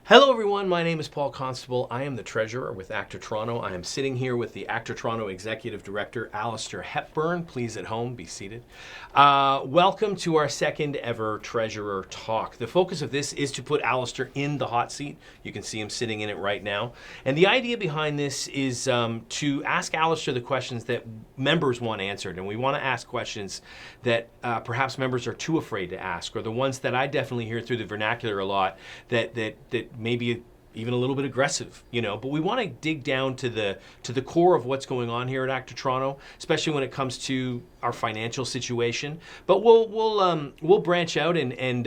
Hello everyone, my name is Paul Constable. I am the Treasurer with ACTRA Toronto. I am sitting here with the ACTRA Toronto Executive Director Alistair Hepburn. Please at home, be seated. Welcome to our second ever Treasurer Talk. The focus of this is to put Alistair in the hot seat. You can see him sitting in it right now. And the idea behind this is to ask Alistair the questions that members want answered. And we want to ask questions that perhaps members are too afraid to ask, or the ones that I definitely hear through the vernacular a lot that maybe even a little bit aggressive, but we want to dig down to the core of what's going on here at ACTRA Toronto, especially when it comes to our financial situation. But we'll branch out and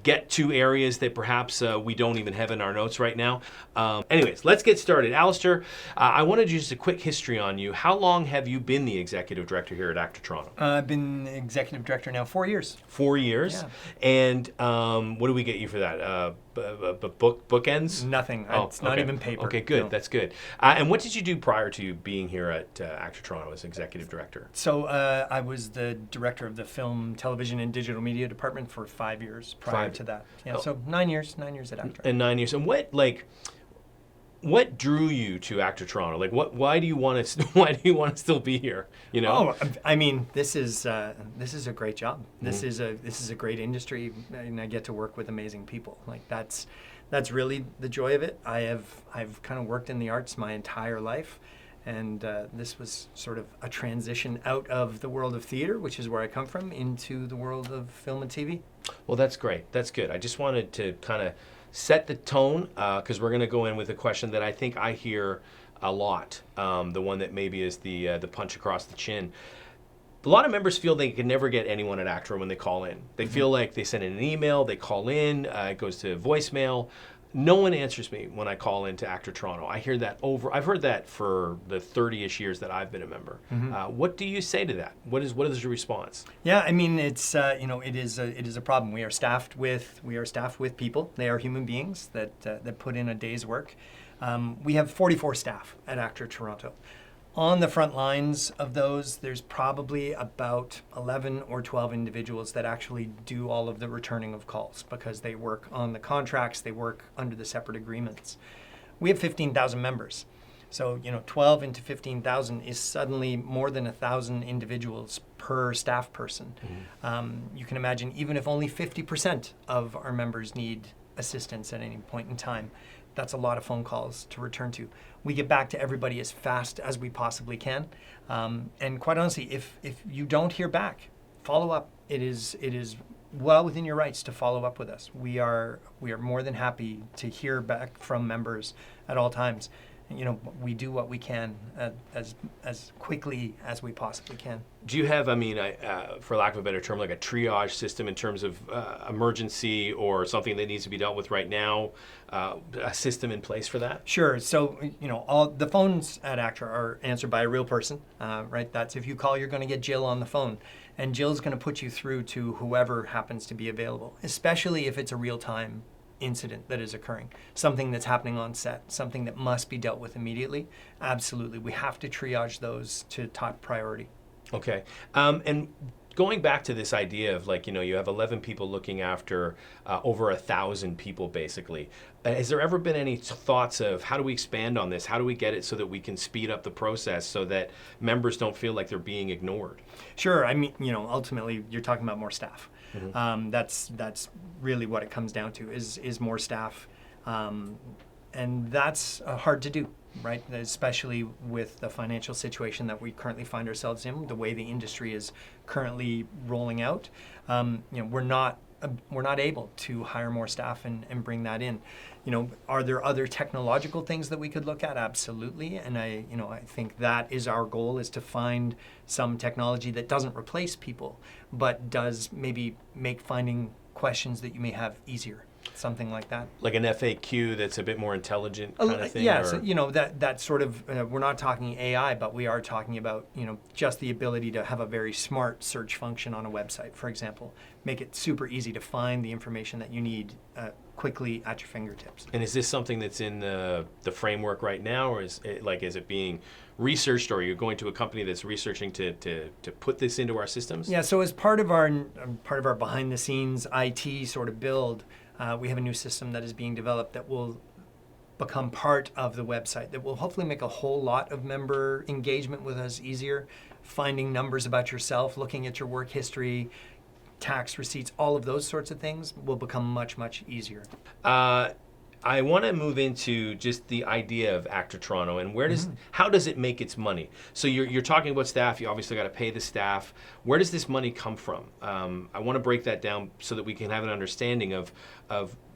get to areas that perhaps we don't even have in our notes right now. Anyways, let's get started. Alistair, I wanted just a quick history on you. How long have you been the Executive Director here at ACTRA Toronto? I've been Executive Director now 4 years. 4 years? Yeah. And what do we get you for that? Bookends? Nothing. It's not even paper. Okay, good. No. That's good. And what did you do prior to being here at ACTRA Toronto as Executive Director? So I was the Director of the Film, Television, and Digital Media Department for 5 years prior to that. Yeah, So 9 years at ACTRA. And 9 years. And what drew you to ACTRA Toronto? Why do you want to still be here? Oh, I mean, this is a great job. This is a great industry, and I get to work with amazing people. That's really the joy of it. I've kind of worked in the arts my entire life, and this was sort of a transition out of the world of theater, which is where I come from, into the world of film and TV. Well, that's great. That's good. I just wanted to kind of set the tone, because we're going to go in with a question that I think I hear a lot, the one that maybe is the punch across the chin. A lot of members feel they can never get anyone at ACTRA when they call in. They feel like they send in an email, they call in, it goes to voicemail. No one answers me when I call into ACTRA Toronto. I hear that I've heard that for the 30-ish years that I've been a member. What do you say to that? What is your response? Yeah, I mean, it's it is a problem. We are staffed with people. They are human beings that put in a day's work. We have 44 staff at ACTRA Toronto. On the front lines of those, there's probably about 11 or 12 individuals that actually do all of the returning of calls, because they work on the contracts, they work under the separate agreements. We have 15,000 members. So, 12 into 15,000 is suddenly more than 1,000 individuals per staff person. You can imagine, even if only 50% of our members need assistance at any point in time, that's a lot of phone calls to return to. We get back to everybody as fast as we possibly can. And quite honestly, if you don't hear back, follow up. It is well within your rights to follow up with us. We are more than happy to hear back from members at all times. We do what we can as quickly as we possibly can. Do you have, for lack of a better term, like a triage system in terms of emergency or something that needs to be dealt with right now, a system in place for that? Sure. So, all the phones at ACTRA are answered by a real person, right? That's if you call, you're going to get Jill on the phone. And Jill's going to put you through to whoever happens to be available, especially if it's a real-time incident that is occurring, something that's happening on set, something that must be dealt with immediately. Absolutely. We have to triage those to top priority. Okay. And going back to this idea of you have 11 people looking after over 1,000 people basically. Has there ever been any thoughts of how do we expand on this? How do we get it so that we can speed up the process so that members don't feel like they're being ignored? Sure. I mean, ultimately you're talking about more staff. That's really what it comes down to is more staff. And that's hard to do, right? Especially with the financial situation that we currently find ourselves in, the way the industry is currently rolling out. We're not able to hire more staff and bring that in. Are there other technological things that we could look at? Absolutely. And I think that is our goal, is to find some technology that doesn't replace people, but does maybe make finding questions that you may have easier. Something like that. Like an FAQ that's a bit more intelligent kind of thing? Yeah, so, that sort of, we're not talking AI, but we are talking about, just the ability to have a very smart search function on a website, for example. Make it super easy to find the information that you need quickly at your fingertips. And is this something that's in the framework right now, or is it being researched, or are you going to a company that's researching to put this into our systems? Yeah, so as part of our behind the scenes IT sort of build, We have a new system that is being developed that will become part of the website, that will hopefully make a whole lot of member engagement with us easier. Finding numbers about yourself, looking at your work history, tax receipts, all of those sorts of things will become much, much easier. I want to move into just the idea of ACTRA Toronto and how does it make its money? So you're talking about staff. You obviously got to pay the staff. Where does this money come from? I want to break that down so that we can have an understanding of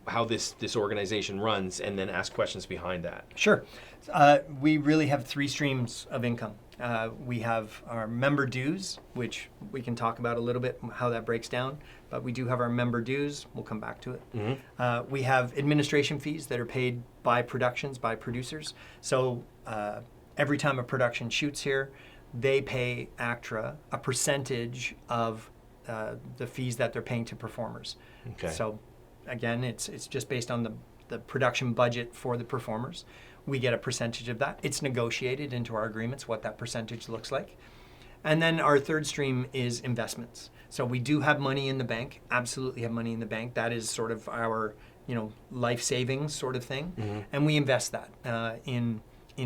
how this organization runs, and then ask questions behind that. Sure. We really have three streams of income. We have our member dues, which we can talk about a little bit how that breaks down, but we do have our member dues. We'll come back to it. We have administration fees that are paid by productions, by producers. So every time a production shoots here, they pay ACTRA a percentage of the fees that they're paying to performers. Okay. So again, it's just based on the production budget for the performers. We get a percentage of that. It's negotiated into our agreements what that percentage looks like. And then our third stream is investments. So we do have money in the bank, absolutely have money in the bank. That is sort of our life savings sort of thing. And we invest that in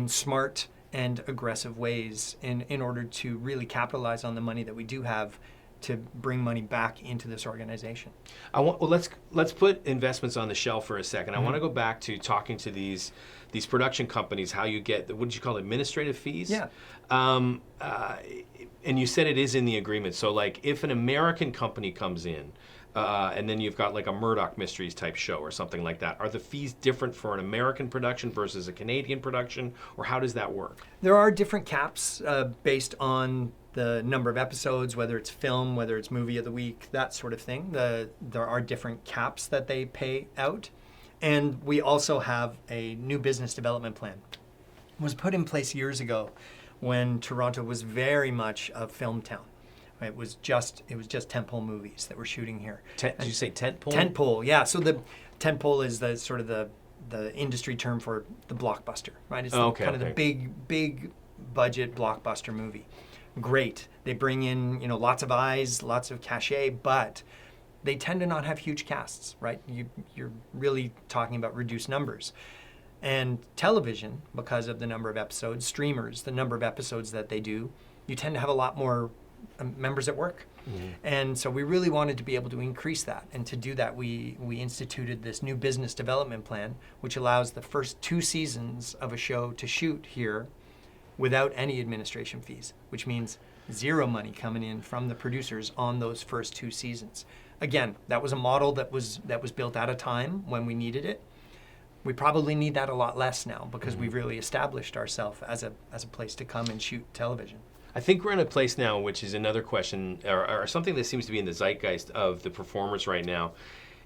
smart and aggressive ways in order to really capitalize on the money that we do have to bring money back into this organization. Let's put investments on the shelf for a second. I want to go back to talking to these production companies. How you get what did you call it, administrative fees? Yeah. And you said it is in the agreement. So like if an American company comes in, and then you've got like a Murdoch Mysteries type show or something like that, are the fees different for an American production versus a Canadian production, or how does that work? There are different caps based on the number of episodes, whether it's film, whether it's movie of the week, that sort of thing. There are different caps that they pay out. And we also have a new business development plan. It was put in place years ago when Toronto was very much a film town. It was just tentpole movies that were shooting here. Did you say tentpole? Tentpole, yeah. So the tentpole is the sort of the industry term for the blockbuster, right? It's the big budget blockbuster movie. Great. They bring in, lots of eyes, lots of cachet, but they tend to not have huge casts, right? You're really talking about reduced numbers. And television, because of the number of episodes, streamers, the number of episodes that they do, you tend to have a lot more members at work. And so we really wanted to be able to increase that. And to do that, we instituted this new business development plan, which allows the first 2 seasons of a show to shoot here without any administration fees, which means zero money coming in from the producers on those first 2 seasons. Again, that was a model that was built at a time when we needed it. We probably need that a lot less now because we've really established ourselves as a place to come and shoot television. I think we're in a place now, which is another question, or something that seems to be in the zeitgeist of the performers right now,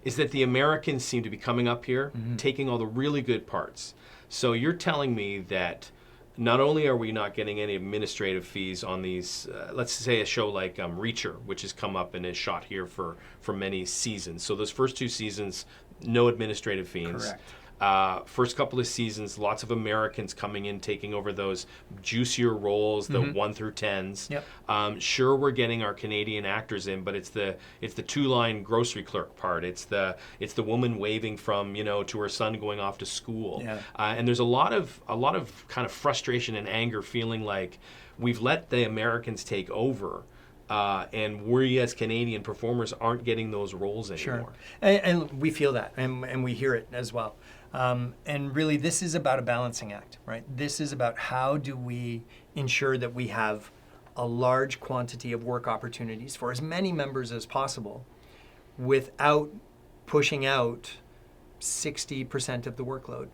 is that the Americans seem to be coming up here, taking all the really good parts. So you're telling me that not only are we not getting any administrative fees on these, let's say a show like Reacher, which has come up and is shot here for many seasons. So those first 2 seasons, no administrative fees. Correct. First couple of seasons, lots of Americans coming in, taking over those juicier roles, the 1 through 10s. Yep. Sure, we're getting our Canadian actors in, but it's the 2-line grocery clerk part. It's the woman waving from to her son going off to school. Yeah. And there's a lot of kind of frustration and anger, feeling like we've let the Americans take over. And we as Canadian performers aren't getting those roles anymore. Sure. And we feel that, and we hear it as well. And really, this is about a balancing act, right? This is about how do we ensure that we have a large quantity of work opportunities for as many members as possible without pushing out 60% of the workload.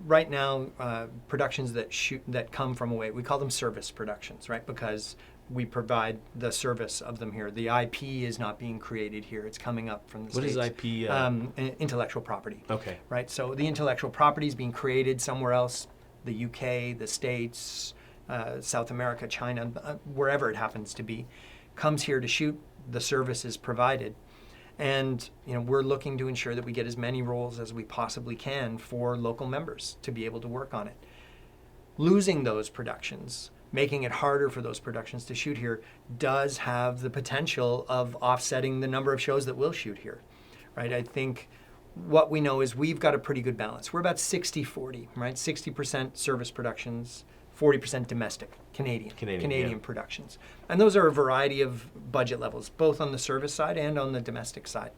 Right now, productions that come from away, we call them service productions, right? Because we provide the service of them here. The IP is not being created here. It's coming up from the States. What is IP? Intellectual property. Okay. Right. So the intellectual property is being created somewhere else, the UK, the States, South America, China, wherever it happens to be, comes here to shoot. The service is provided. And we're looking to ensure that we get as many roles as we possibly can for local members to be able to work on it. Losing those productions, making it harder for those productions to shoot here, does have the potential of offsetting the number of shows that will shoot here, right? I think what we know is we've got a pretty good balance. We're about 60-40, right? 60% service productions, 40% domestic, Canadian productions. And those are a variety of budget levels, both on the service side and on the domestic side.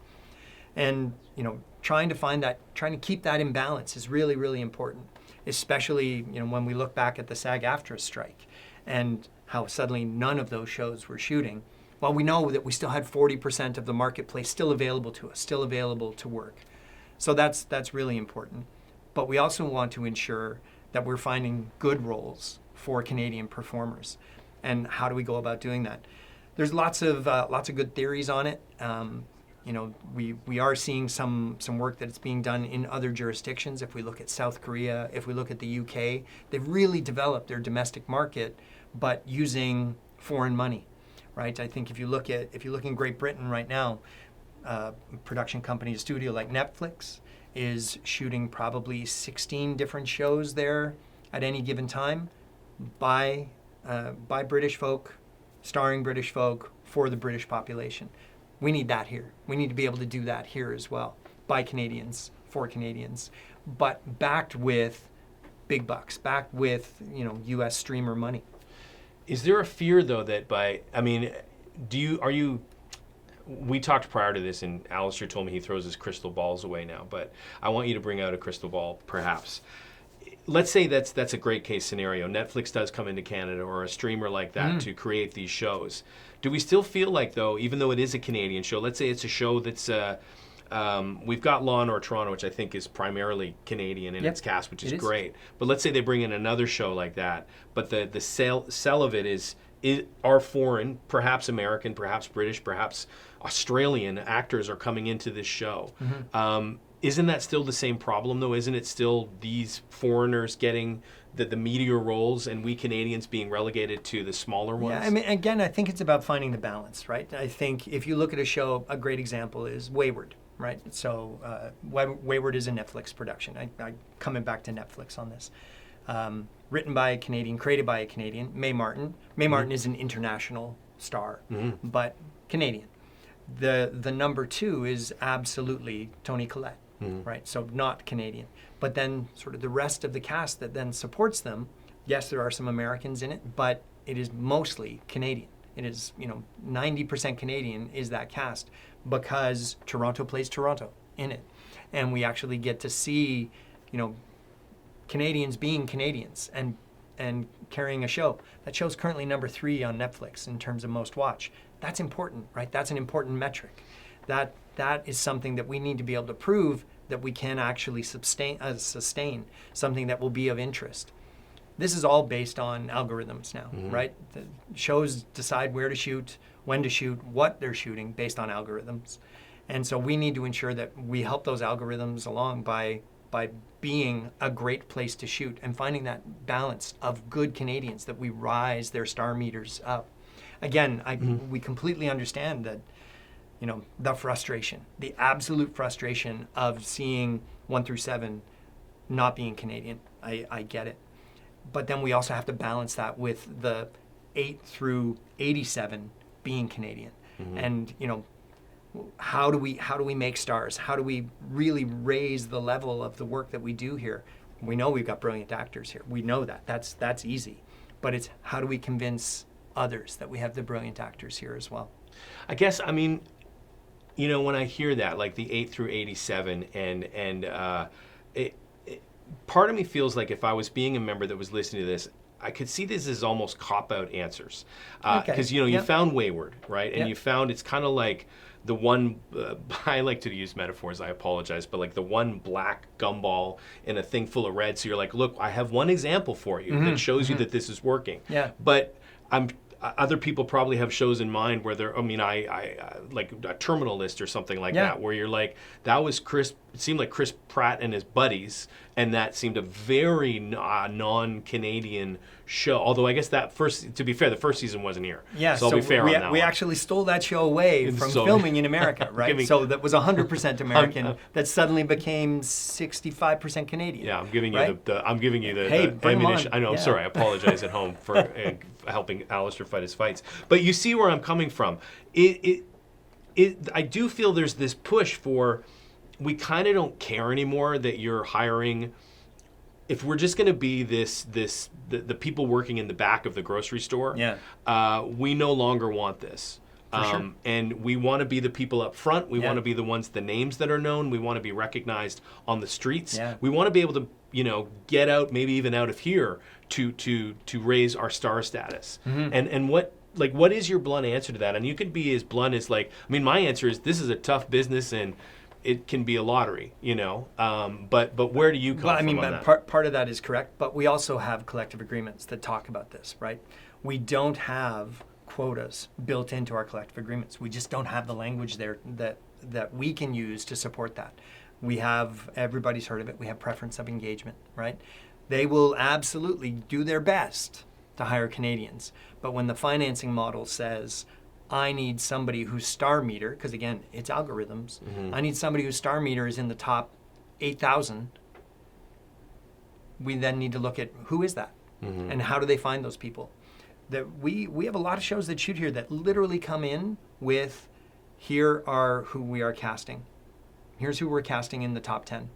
And, trying to keep that in balance is really, really important, especially, when we look back at the SAG-AFTRA strike and how suddenly none of those shows were shooting. Well, we know that we still had 40% of the marketplace still available to us, still available to work. So that's really important. But we also want to ensure that we're finding good roles for Canadian performers. And how do we go about doing that? There's lots of good theories on it. We are seeing some work that's being done in other jurisdictions. If we look at South Korea, if we look at the UK, they've really developed their domestic market, but using foreign money, right? I think if you look in Great Britain right now, production company, a studio like Netflix is shooting probably 16 different shows there at any given time by British folk, starring British folk for the British population. We need that here. We need to be able to do that here as well, by Canadians, for Canadians, but backed with big bucks, backed with U.S. streamer money. Is there a fear though that we talked prior to this, and Alistair told me he throws his crystal balls away now, but I want you to bring out a crystal ball, perhaps. Let's say that's a great case scenario. Netflix does come into Canada, or a streamer like that, to create these shows. Do we still feel like, though, even though it is a Canadian show, let's say it's a show that's, we've got Law & Order Toronto, which I think is primarily Canadian in its cast, which is great. But let's say they bring in another show like that, but the sell of it are foreign, perhaps American, perhaps British, perhaps Australian actors are coming into this show. Isn't that still the same problem, though? Isn't it still these foreigners getting the meteor roles and we Canadians being relegated to the smaller ones? Yeah, again, I think it's about finding the balance, right? I think if you look at a show, a great example is Wayward, right? So Wayward is a Netflix production. I coming back to Netflix on this. Written by a Canadian, created by a Canadian, Mae Martin. Mae Martin is an international star, but Canadian. The number 2 is absolutely Toni Collette, right? So not Canadian. But then sort of the rest of the cast that then supports them, yes, there are some Americans in it, but it is mostly Canadian. It is, 90% Canadian is that cast, because Toronto plays Toronto in it. And we actually get to see, Canadians being Canadians and carrying a show. That show's currently number 3 on Netflix in terms of most watch. That's important, right? That's an important metric. That is something that we need to be able to prove that we can actually sustain something that will be of interest. This is all based on algorithms now, right? The shows decide where to shoot, when to shoot, what they're shooting based on algorithms. And so we need to ensure that we help those algorithms along by being a great place to shoot and finding that balance of good Canadians, that we rise their star meters up. Again, we completely understand that, the frustration, the absolute frustration of seeing 1 through 7 not being Canadian. I get it. But then we also have to balance that with the 8 through 87 being Canadian. And, how do we make stars? How do we really raise the level of the work that we do here? We know we've got brilliant actors here. We know that. That's easy. But it's how do we convince others that we have the brilliant actors here as well? I guess, when I hear that, like the 8 through 87, part of me feels like if I was being a member that was listening to this, I could see this as almost cop-out answers. Because, you found Wayward, right? And you found it's kind of like the one, I like to use metaphors, I apologize, but like the one black gumball in a thing full of red. So you're like, look, I have one example for you that shows you that this is working. Yeah. But other people probably have shows in mind where they're, I like a Terminal List or something like that, where you're like, that was it seemed like Chris Pratt and his buddies, and that seemed a very non-Canadian show. Although I guess to be fair, the first season wasn't here. Yeah, so I'll be fair on that we one. actually stole that show away from filming in America, right? So that was 100% American that suddenly became 65% Canadian. Yeah, I'm giving you right? I'm giving you the Hey, bring 'em ammunition. on. I know. I'm sorry. I apologize at home for helping Alistair fight his fights. But you see where I'm coming from. I do feel there's this push for we kind of don't care anymore that you're hiring. If we're just going to be the people working in the back of the grocery store, we no longer want this. Sure. And we want to be the people up front. We Yeah. want to be the ones, the names that are known. We want to be recognized on the streets. Yeah. We want to be able to, get out, maybe even out of here to raise our star status. And what is your blunt answer to that? And you could be as blunt as my answer is this is a tough business and it can be a lottery, but where do you come from on that? Part of that is correct, but we also have collective agreements that talk about this, right? We don't have quotas built into our collective agreements. We just don't have the language there that we can use to support that. We have, everybody's heard of it, we have preference of engagement, right? They will absolutely do their best to hire Canadians, but when the financing model says, I need somebody whose star meter, because again, it's algorithms, I need somebody whose star meter is in the top 8,000, we then need to look at who is that and how do they find those people. That we have a lot of shows that shoot here that literally come in with, here are who we are casting. Here's who we're casting in the top 10.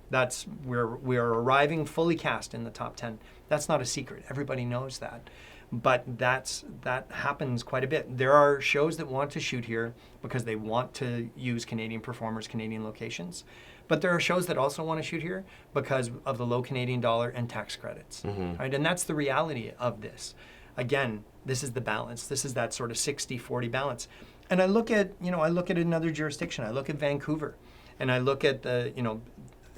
That's we're arriving fully cast in the top 10. That's not a secret. Everybody knows that. But that happens quite a bit. There are shows that want to shoot here because they want to use Canadian performers, Canadian locations. But there are shows that also want to shoot here because of the low Canadian dollar and tax credits. Right? And that's the reality of this. Again, this is the balance. This is that sort of 60-40 balance. And I look at another jurisdiction. I look at Vancouver, and I look at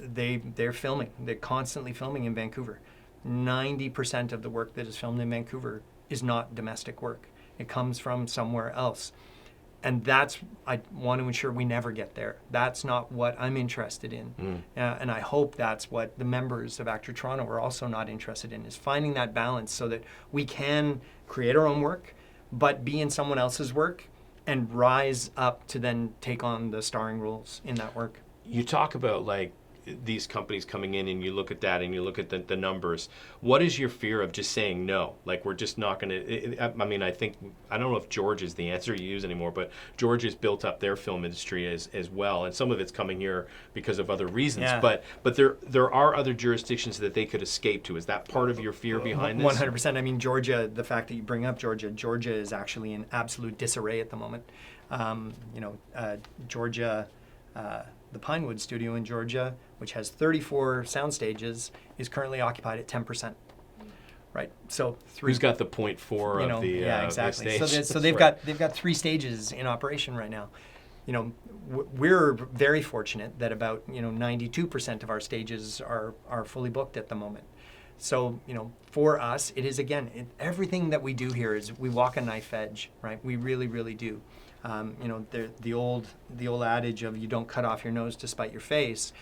they're filming. They're constantly filming in Vancouver. 90% of the work that is filmed in Vancouver is not domestic work. It comes from somewhere else. And I want to ensure we never get there. That's not what I'm interested in. And I hope that's what the members of ACTRA Toronto are also not interested in, is finding that balance so that we can create our own work, but be in someone else's work and rise up to then take on the starring roles in that work. You talk about these companies coming in and you look at that and you look at the numbers. What is your fear of just saying no? We're just not going to, I don't know if George is the answer you use anymore, but George has built up their film industry as well. And some of it's coming here because of other reasons. Yeah. But there are other jurisdictions that they could escape to. Is that part of your fear behind this? 100%. Georgia, the fact that you bring up Georgia is actually in absolute disarray at the moment. Georgia, the Pinewood studio in Georgia, which has 34 sound stages, is currently occupied at 10%. Right. So who's got the 0.4 of the exactly. the stage? So they've got 3 stages in operation right now. We're very fortunate that about 92% of our stages are fully booked at the moment. So for us, it is everything that we do here is we walk a knife edge, right? We really, really do. The old adage of you don't cut off your nose to spite your face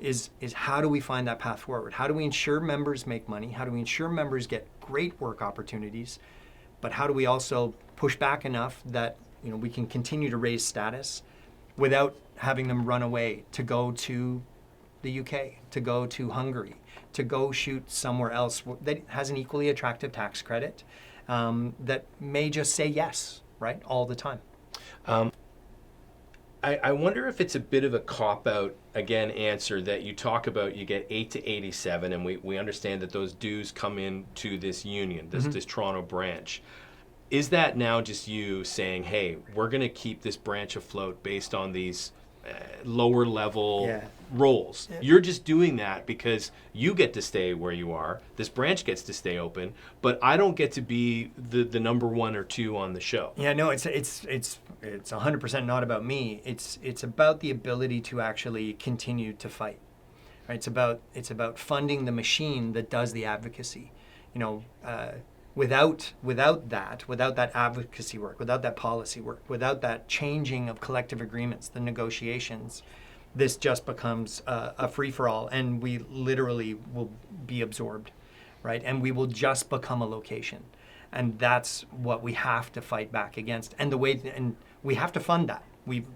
is how do we find that path forward? How do we ensure members make money? How do we ensure members get great work opportunities? But how do we also push back enough that we can continue to raise status without having them run away to go to the UK, to go to Hungary, to go shoot somewhere else that has an equally attractive tax credit, that may just say yes, right, all the time. I wonder if it's a bit of a cop-out, again, answer that you talk about you get 8 to 87, and we understand that those dues come into this union, this Toronto branch. Is that now just you saying, hey, we're going to keep this branch afloat based on these lower level roles? Yeah. You're just doing that because you get to stay where you are. This branch gets to stay open, but I don't get to be the number 1 or 2 on the show. Yeah, no, it's 100% not about me. It's about the ability to actually continue to fight. Right? It's about funding the machine that does the advocacy. Without that advocacy work, without that policy work, without that changing of collective agreements, the negotiations, this just becomes a free-for-all, and we literally will be absorbed, right? And we will just become a location, and that's what we have to fight back against. And and we have to fund that.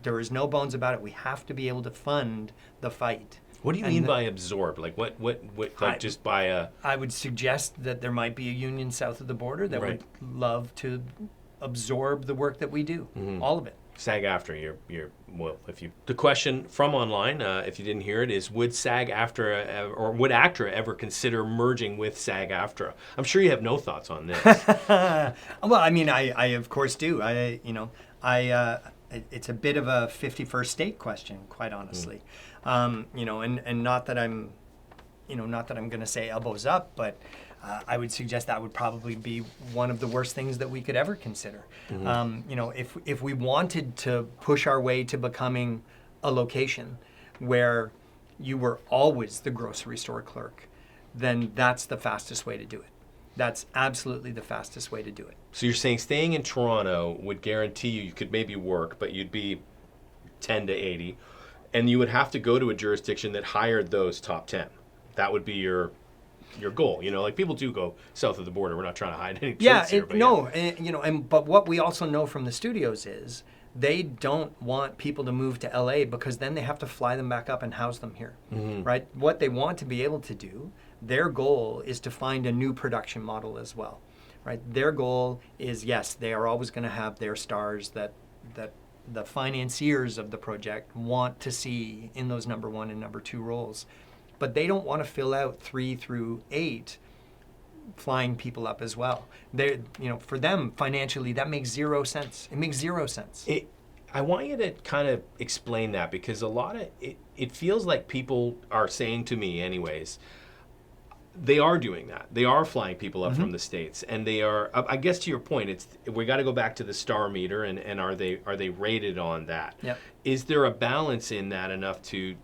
There is no bones about it. We have to be able to fund the fight. What do you mean by absorb? Just by a... I would suggest that there might be a union south of the border that would love to absorb the work that we do, all of it. SAG-AFTRA, well, the question from online, if you didn't hear it, is would SAG-AFTRA or would ACTRA ever consider merging with SAG-AFTRA? I'm sure you have no thoughts on this. Well, I mean, I of course do. It's a bit of a 51st state question, quite honestly. And not that I'm going to say elbows up, but I would suggest that would probably be one of the worst things that we could ever consider. If we wanted to push our way to becoming a location where you were always the grocery store clerk, then that's the fastest way to do it. That's absolutely the fastest way to do it. So you're saying staying in Toronto would guarantee you could maybe work, but you'd be 10 to 80, and you would have to go to a jurisdiction that hired those top 10. That would be your goal. Like people do go south of the border. We're not trying to hide any truths here. But what we also know from the studios is they don't want people to move to LA because then they have to fly them back up and house them here, right? What they want to be able to do, their goal is to find a new production model as well, right? Their goal is, yes, they are always going to have their stars that the financiers of the project want to see in those number 1 and number 2 roles. But they don't want to fill out 3 through 8 flying people up as well. For them, financially, that makes zero sense. It makes zero sense. I want you to kind of explain that, because it feels like people are saying to me anyways, they are doing that. They are flying people up from the States, and they are, I guess to your point, we got to go back to the star meter, and are they rated on that? Yep. Is there a balance in that enough to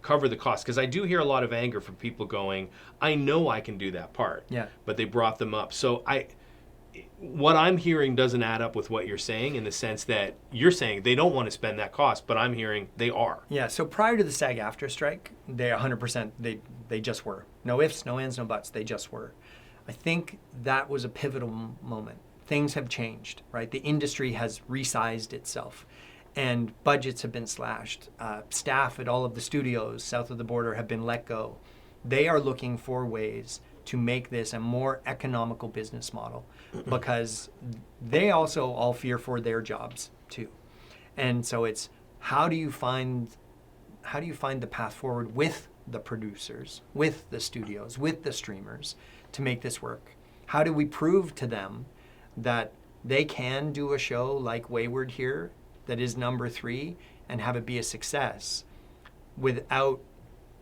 cover the cost? Because I do hear a lot of anger from people going, I know I can do that part, but they brought them up. So what I'm hearing doesn't add up with what you're saying, in the sense that you're saying they don't want to spend that cost, but I'm hearing they are. Yeah, so prior to the SAG-AFTRA strike, they 100%, they just were. No ifs, no ands, no buts, they just were. I think that was a pivotal moment. Things have changed, right? The industry has resized itself, and budgets have been slashed. Staff at all of the studios south of the border have been let go. They are looking for ways to make this a more economical business model, because they also all fear for their jobs too. And so it's how do you find the path forward with the producers, with the studios, with the streamers to make this work? How do we prove to them that they can do a show like Wayward here that is number 3 and have it be a success without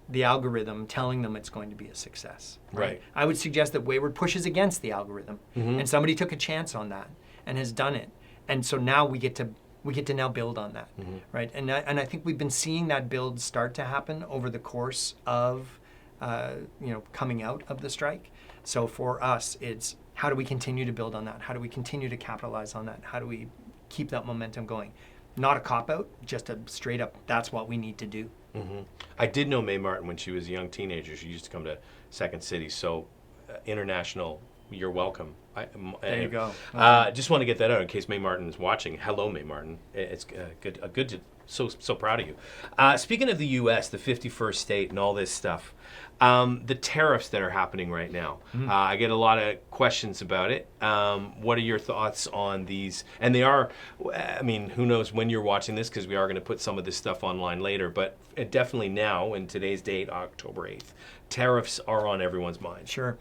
the algorithm telling them it's going to be a success? Right. I would suggest that Wayward pushes against the algorithm, and somebody took a chance on that and has done it. And so now we get to now build on that, right? And I think we've been seeing that build start to happen over the course of coming out of the strike. So for us, it's how do we continue to build on that? How do we continue to capitalize on that? How do we keep that momentum going? Not a cop-out, just a straight up, that's what we need to do. I did know Mae Martin when she was a young teenager. She used to come to Second City. So international, you're welcome. There you go. Just want to get that out in case Mae Martin is watching. Hello, Mae Martin. It's good to, so proud of you. Speaking of the U.S., the 51st state and all this stuff, the tariffs that are happening right now, I get a lot of questions about it. What are your thoughts on these? And they are, who knows when you're watching this, because we are going to put some of this stuff online later, but definitely now, in today's date, October 8th, tariffs are on everyone's mind. Sure.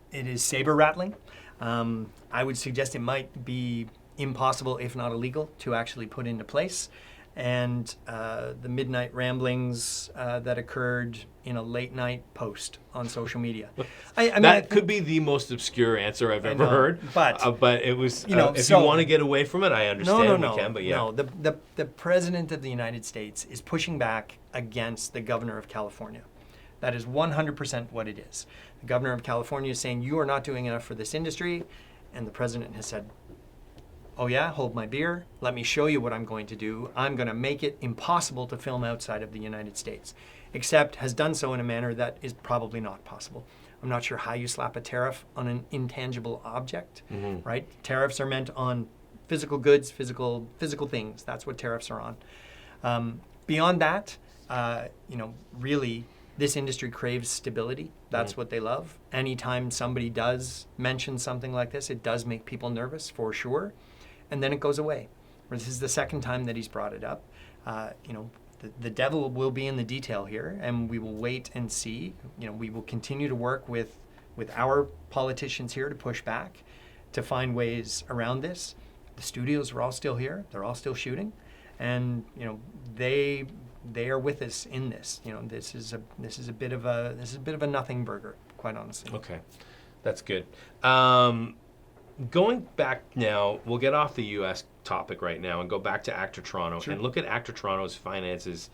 It is saber rattling. I would suggest it might be impossible, if not illegal, to actually put into place. And the midnight ramblings that occurred in a late night post on social media. That could be the most obscure answer I've ever heard. But it was, if you want to get away from it, I understand we can, but yeah. No, the President of the United States is pushing back against the Governor of California. That is 100% what it is. The Governor of California is saying, you are not doing enough for this industry. And the President has said, oh yeah, hold my beer. Let me show you what I'm going to do. I'm going to make it impossible to film outside of the United States. Except has done so in a manner that is probably not possible. I'm not sure how you slap a tariff on an intangible object, right? Tariffs are meant on physical goods, physical things. That's what tariffs are on. Beyond that, really, this industry craves stability. That's what they love. Anytime somebody does mention something like this, it does make people nervous, for sure. And then it goes away. This is the second time that he's brought it up. The devil will be in the detail here, and we will wait and see. We will continue to work with our politicians here to push back, to find ways around this. The studios are all still here; they're all still shooting, and they are with us in this. This is a bit of a nothing burger, quite honestly. Okay, that's good. Going back now, we'll get off the U.S. topic right now and go back to ACTRA Toronto. Sure. And look at ACTRA Toronto's finances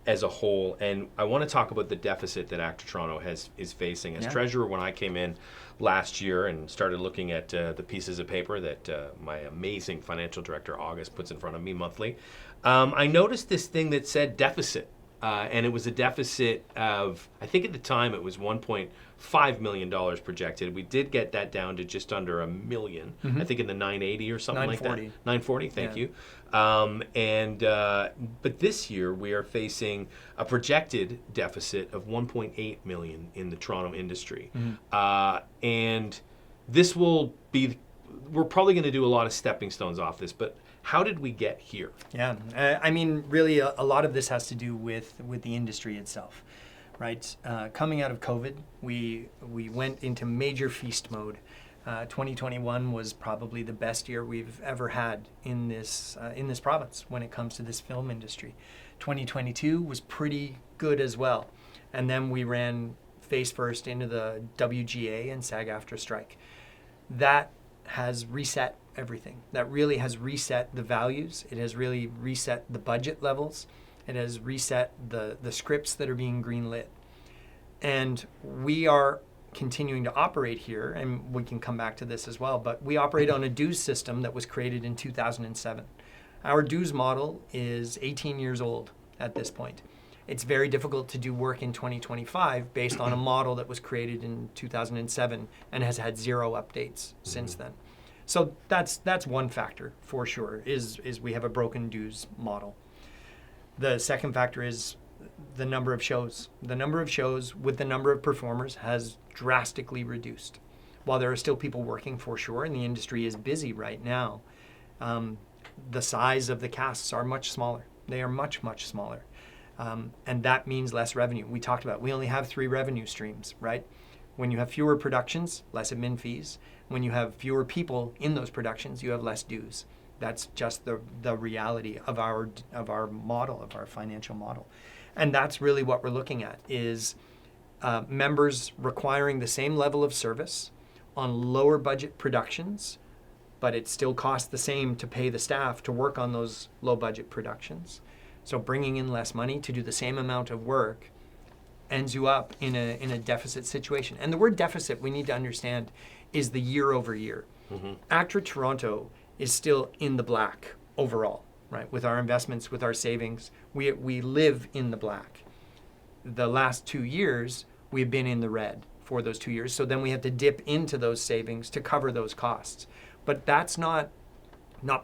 as a whole. And I want to talk about the deficit that ACTRA Toronto is facing. As treasurer, when I came in last year and started looking at the pieces of paper that my amazing financial director, August, puts in front of me monthly, I noticed this thing that said deficit. And it was a deficit of, I think at the time it was $1.5 million projected. We did get that down to just under $1 million. Mm-hmm. I think in the 980 or something like that. 940, thank you. But this year we are facing a projected deficit of 1.8 million in the Toronto industry. Mm-hmm. And this will be, we're probably going to do a lot of stepping stones off this, but how did we get here? Yeah, really a lot of this has to do with the industry itself, right? Coming out of COVID, we went into major feast mode. 2021 was probably the best year we've ever had in this province when it comes to this film industry. 2022 was pretty good as well, and then we ran face first into the WGA and SAG-AFTRA strike. That has reset everything. That really has reset the values. It has really reset the budget levels. It has reset the scripts that are being greenlit. And we are continuing to operate here, and we can come back to this as well, but we operate on a dues system that was created in 2007. Our dues model is 18 years old at this point. It's very difficult to do work in 2025 based on a model that was created in 2007 and has had zero updates since then. So that's one factor for sure, is we have a broken dues model. The second factor is the number of shows. The number of shows with the number of performers has drastically reduced. While there are still people working for sure, and the industry is busy right now, the size of the casts are much smaller. They are much, much smaller. And that means less revenue. We talked about, we only have 3 revenue streams, right? When you have fewer productions, less admin fees. When you have fewer people in those productions, you have less dues. That's just the reality of our model, of our financial model. And that's really what we're looking at, is members requiring the same level of service on lower budget productions, but it still costs the same to pay the staff to work on those low budget productions. So bringing in less money to do the same amount of work ends you up in a deficit situation. And the word deficit, we need to understand, is the year over year. Mm-hmm. ACTRA Toronto is still in the black overall, right? With our investments, with our savings, we live in the black. The last 2 years, we've been in the red for those 2 years. So then we have to dip into those savings to cover those costs. But that's not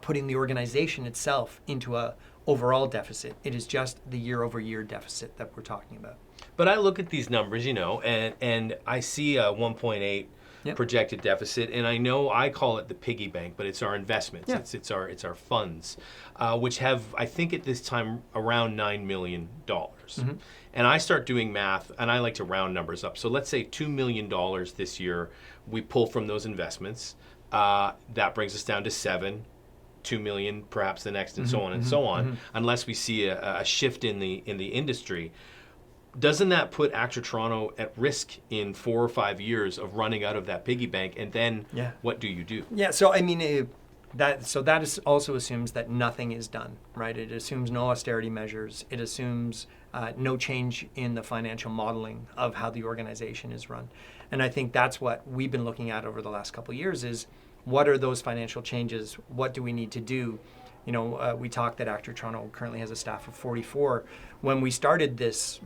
putting the organization itself into a overall deficit. It is just the year over year deficit that we're talking about. But I look at these numbers, and I see a 1.8 projected deficit, and I know I call it the piggy bank, but it's our investments. Yeah. It's our funds, which have, I think at this time, around $9 million. Mm-hmm. And I start doing math, and I like to round numbers up. So let's say $2 million this year we pull from those investments. That brings us down to 7. 2 million perhaps the next, and so on and so on, unless we see a shift in the industry. Doesn't that put ACTRA Toronto at risk in 4 or 5 years of running out of that piggy bank? And then what do you do? Yeah, so I mean, that also assumes that nothing is done, right? It assumes no austerity measures. It assumes no change in the financial modeling of how the organization is run. And I think that's what we've been looking at over the last couple of years is, what are those financial changes? What do we need to do? We talked that ACTRA Toronto currently has a staff of 44. When we started this,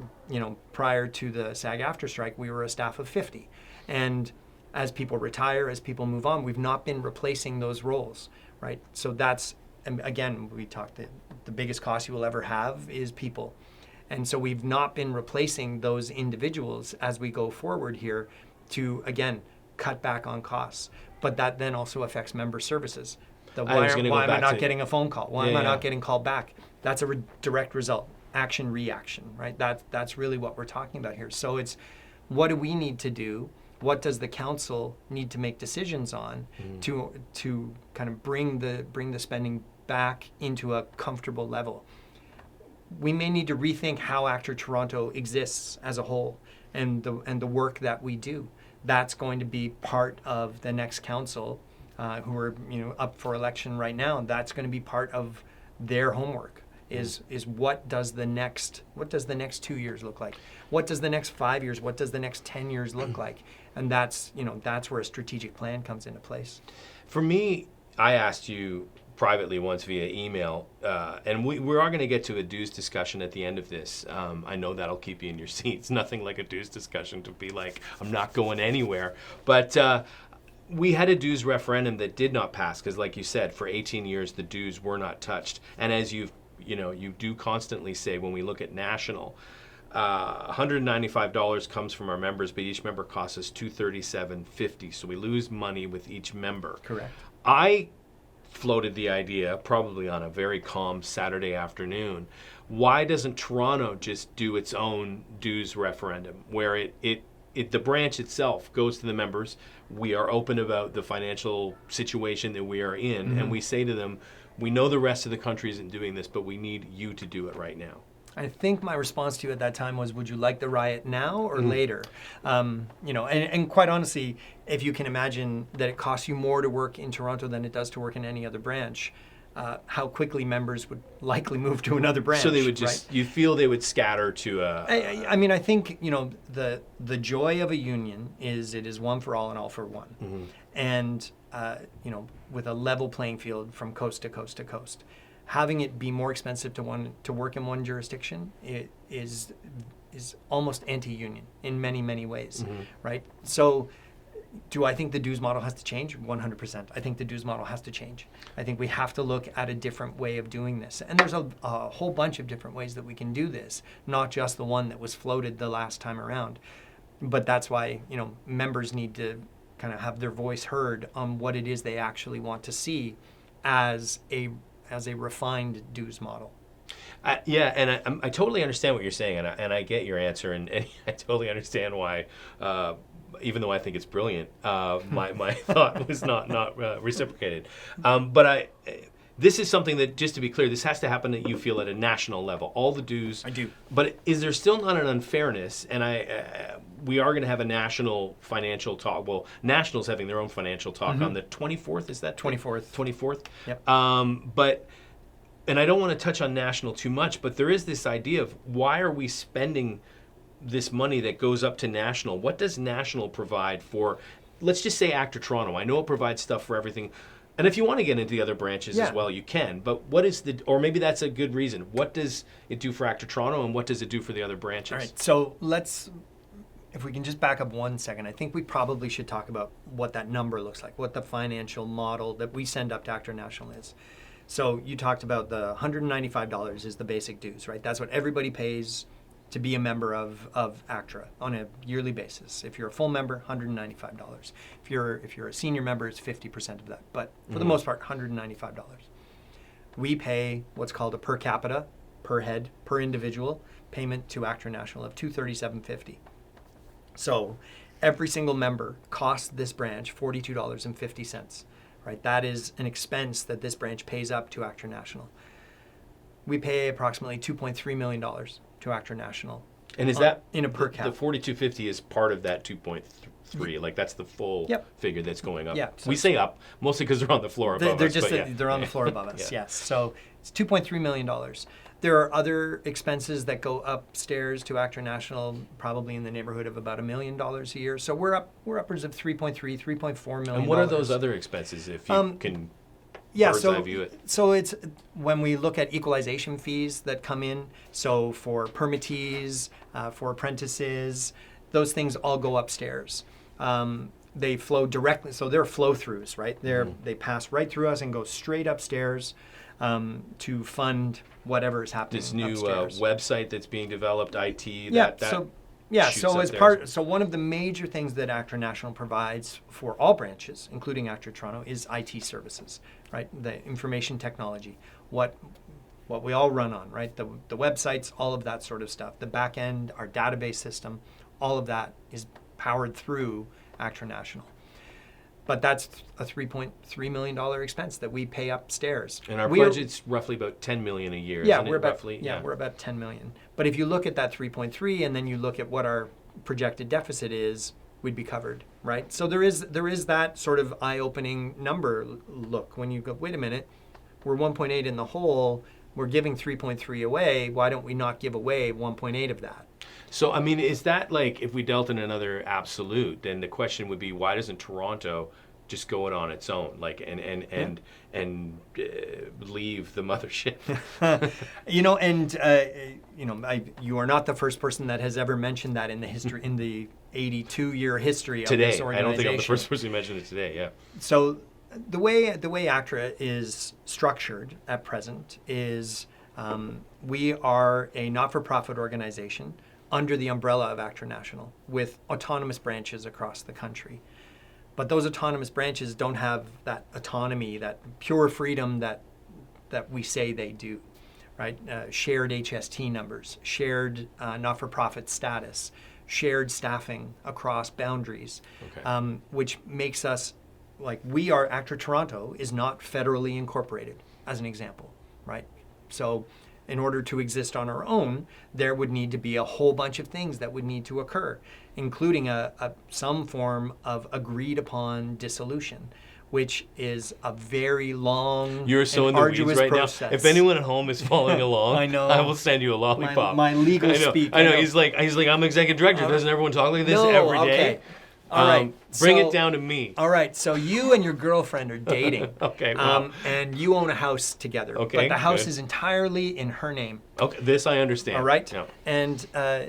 prior to the SAG-AFTRA strike, we were a staff of 50. And as people retire, as people move on, we've not been replacing those roles, right? So that's, again, we talked that the biggest cost you will ever have is people. And so we've not been replacing those individuals as we go forward here to, again, cut back on costs. But that then also affects member services. Why gonna go am I back not to- getting a phone call? Why Yeah, am I yeah. not getting called back? That's a direct result. Action, reaction, right? That's really what we're talking about here. So it's, what do we need to do? What does the council need to make decisions on to kind of bring the spending back into a comfortable level? We may need to rethink how ACTRA Toronto exists as a whole, and the work that we do. That's going to be part of the next council, who are up for election right now. That's going to be part of their homework. Is what does the next 2 years look like? What does the next 5 years? What does the next 10 years look like? And that's where a strategic plan comes into place. For me, I asked you privately once via email, and we are going to get to a dues discussion at the end of this. I know that'll keep you in your seats. Nothing like a dues discussion to be like, I'm not going anywhere. But we had a dues referendum that did not pass because, like you said, for 18 years the dues were not touched. And as you do constantly say, when we look at national, $195 comes from our members, but each member costs us $237.50. So we lose money with each member. Correct. I floated the idea, probably on a very calm Saturday afternoon, why doesn't Toronto just do its own dues referendum where the branch itself goes to the members, we are open about the financial situation that we are in, and we say to them, we know the rest of the country isn't doing this, but we need you to do it right now. I think my response to you at that time was, would you like the riot now or later? And quite honestly, if you can imagine that it costs you more to work in Toronto than it does to work in any other branch, how quickly members would likely move to another branch. So they would just, right? you feel they would scatter to a... I think, the joy of a union is it is one for all and all for one. And, with a level playing field from coast to coast to coast. Having it be more expensive to work in one jurisdiction is almost anti-union in many, many ways, right? So do I think the dues model has to change? 100%. I think the dues model has to change. I think we have to look at a different way of doing this. And there's a whole bunch of different ways that we can do this, not just the one that was floated the last time around. But that's why, members need to kind of have their voice heard on what it is they actually want to see as a refined dues model. And I totally understand what you're saying, and I get your answer, and I totally understand why, even though I think it's brilliant, my thought was not reciprocated. But this is something that, just to be clear, this has to happen that you feel at a national level. All the dues. I do. But is there still not an unfairness? And we are going to have a national financial talk. Well, National's having their own financial talk on the 24th. Is that 24th? 24th. Yep. And I don't want to touch on National too much, but there is this idea of why are we spending this money that goes up to National? What does National provide for, let's just say ACTRA Toronto? I know it provides stuff for everything. And if you want to get into the other branches as well, you can. But what is or maybe that's a good reason. What does it do for ACTRA Toronto, and what does it do for the other branches? All right, so if we can just back up 1 second, I think we probably should talk about what that number looks like, what the financial model that we send up to ACTRA National is. So you talked about the $195 is the basic dues, right? That's what everybody pays to be a member of ACTRA on a yearly basis. If you're a full member, $195. If you're a senior member, it's 50% of that. But for the most part, $195. We pay what's called a per capita, per head, per individual payment to ACTRA National of $237.50. So every single member costs this branch $42.50. Right? That is an expense that this branch pays up to ACTRA National. We pay approximately $2.3 million to ACTRA National. And is that in a per cap? The 4250 is part of that 2.3. Like that's the full figure that's going up. Yeah, so we say up mostly because they're on the floor above us. They're on the floor above us. Yes. So it's $2.3 million. There are other expenses that go upstairs to ACTRA National, probably in the neighborhood of about $1 million a year. So we're upwards of $3.4 million. And what are those other expenses, if you can? Bird's eye view it. So it's when we look at equalization fees that come in. So for permittees, for apprentices, those things all go upstairs. They flow directly, so they're flow-throughs, right? They pass right through us and go straight upstairs to fund whatever is happening This new upstairs. website that's being developed, IT. So Yeah, shoots so up as there. part, so one of the major things that ACTRA National provides for all branches, including ACTRA Toronto, is IT services, right? The information technology, what we all run on, right? The websites, all of that sort of stuff. The back end, our database system, all of that is powered through ACTRA National. But that's a $3.3 million expense that we pay upstairs. And our budget's roughly about $10 million a year. Yeah, isn't we're it, about roughly. we're about 10 million. But if you look at that 3.3 and then you look at what our projected deficit is, we'd be covered, right? So there is that sort of eye-opening number look when you go, wait a minute, we're 1.8 in the hole, we're giving 3.3 away, why don't we not give away 1.8 of that? So, I mean, is that like, if we dealt in another absolute, then the question would be, why doesn't Toronto just go it on its own, like, and leave the mothership? You are not the first person that has ever mentioned that in the history, in the 82-year history of Today, this organization. I don't think I'm the first person who mentioned it today. Yeah. So, the way ACTRA is structured at present is we are a not-for-profit organization under the umbrella of ACTRA National with autonomous branches across the country. But those autonomous branches don't have that autonomy, that pure freedom that we say they do, right? Shared HST numbers, shared not-for-profit status, shared staffing across boundaries, Okay. which makes us, like, we are, ACTRA Toronto is not federally incorporated, as an example, right? So in order to exist on our own, there would need to be a whole bunch of things that would need to occur, including some form of agreed upon dissolution, which is a very long You're so and in the arduous weeds right process. now. If anyone at home is following along, I know. I will send you a lollipop. My legal I know, speak. I know. He's like, I'm executive director. Doesn't everyone talk like this No, every day? okay. All right. Bring So- it down to me. All right, so you and your girlfriend are dating. Okay, well. And you own a house together. Okay, But the house good. is entirely in her name. Okay, this I understand. All right. Yeah.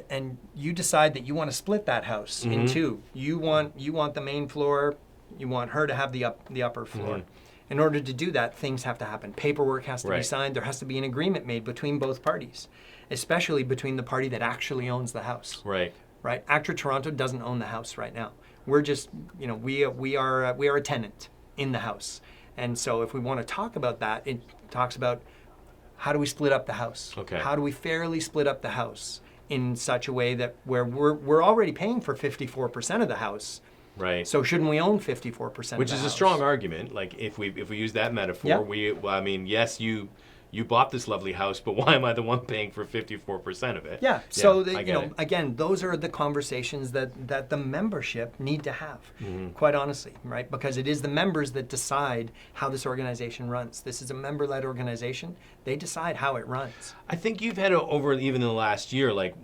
And you decide that you want to split that house Mm-hmm. in two. You want the main floor. You want her to have the upper floor. Mm-hmm. In order to do that, things have to happen. Paperwork has to be Right. signed. There has to be an agreement made between both parties, especially between the party that actually owns the house. Right. Right. ACTRA Toronto doesn't own the house right now. We're just, we are a tenant in the house. And so if we want to talk about that, it talks about how do we split up the house? Okay. How do we fairly split up the house in such a way that where we're already paying for 54% of the house. Right. So shouldn't we own 54% Which of the is house? a strong argument. Like if we use that metaphor, Yeah. Yes, you bought this lovely house, but why am I the one paying for 54% of it? Yeah. So I get it. again, those are the conversations that the membership need to have. Mm-hmm. Quite honestly, right? Because it is the members that decide how this organization runs. This is a member-led organization. They decide how it runs. I think you've had over even in the last year, like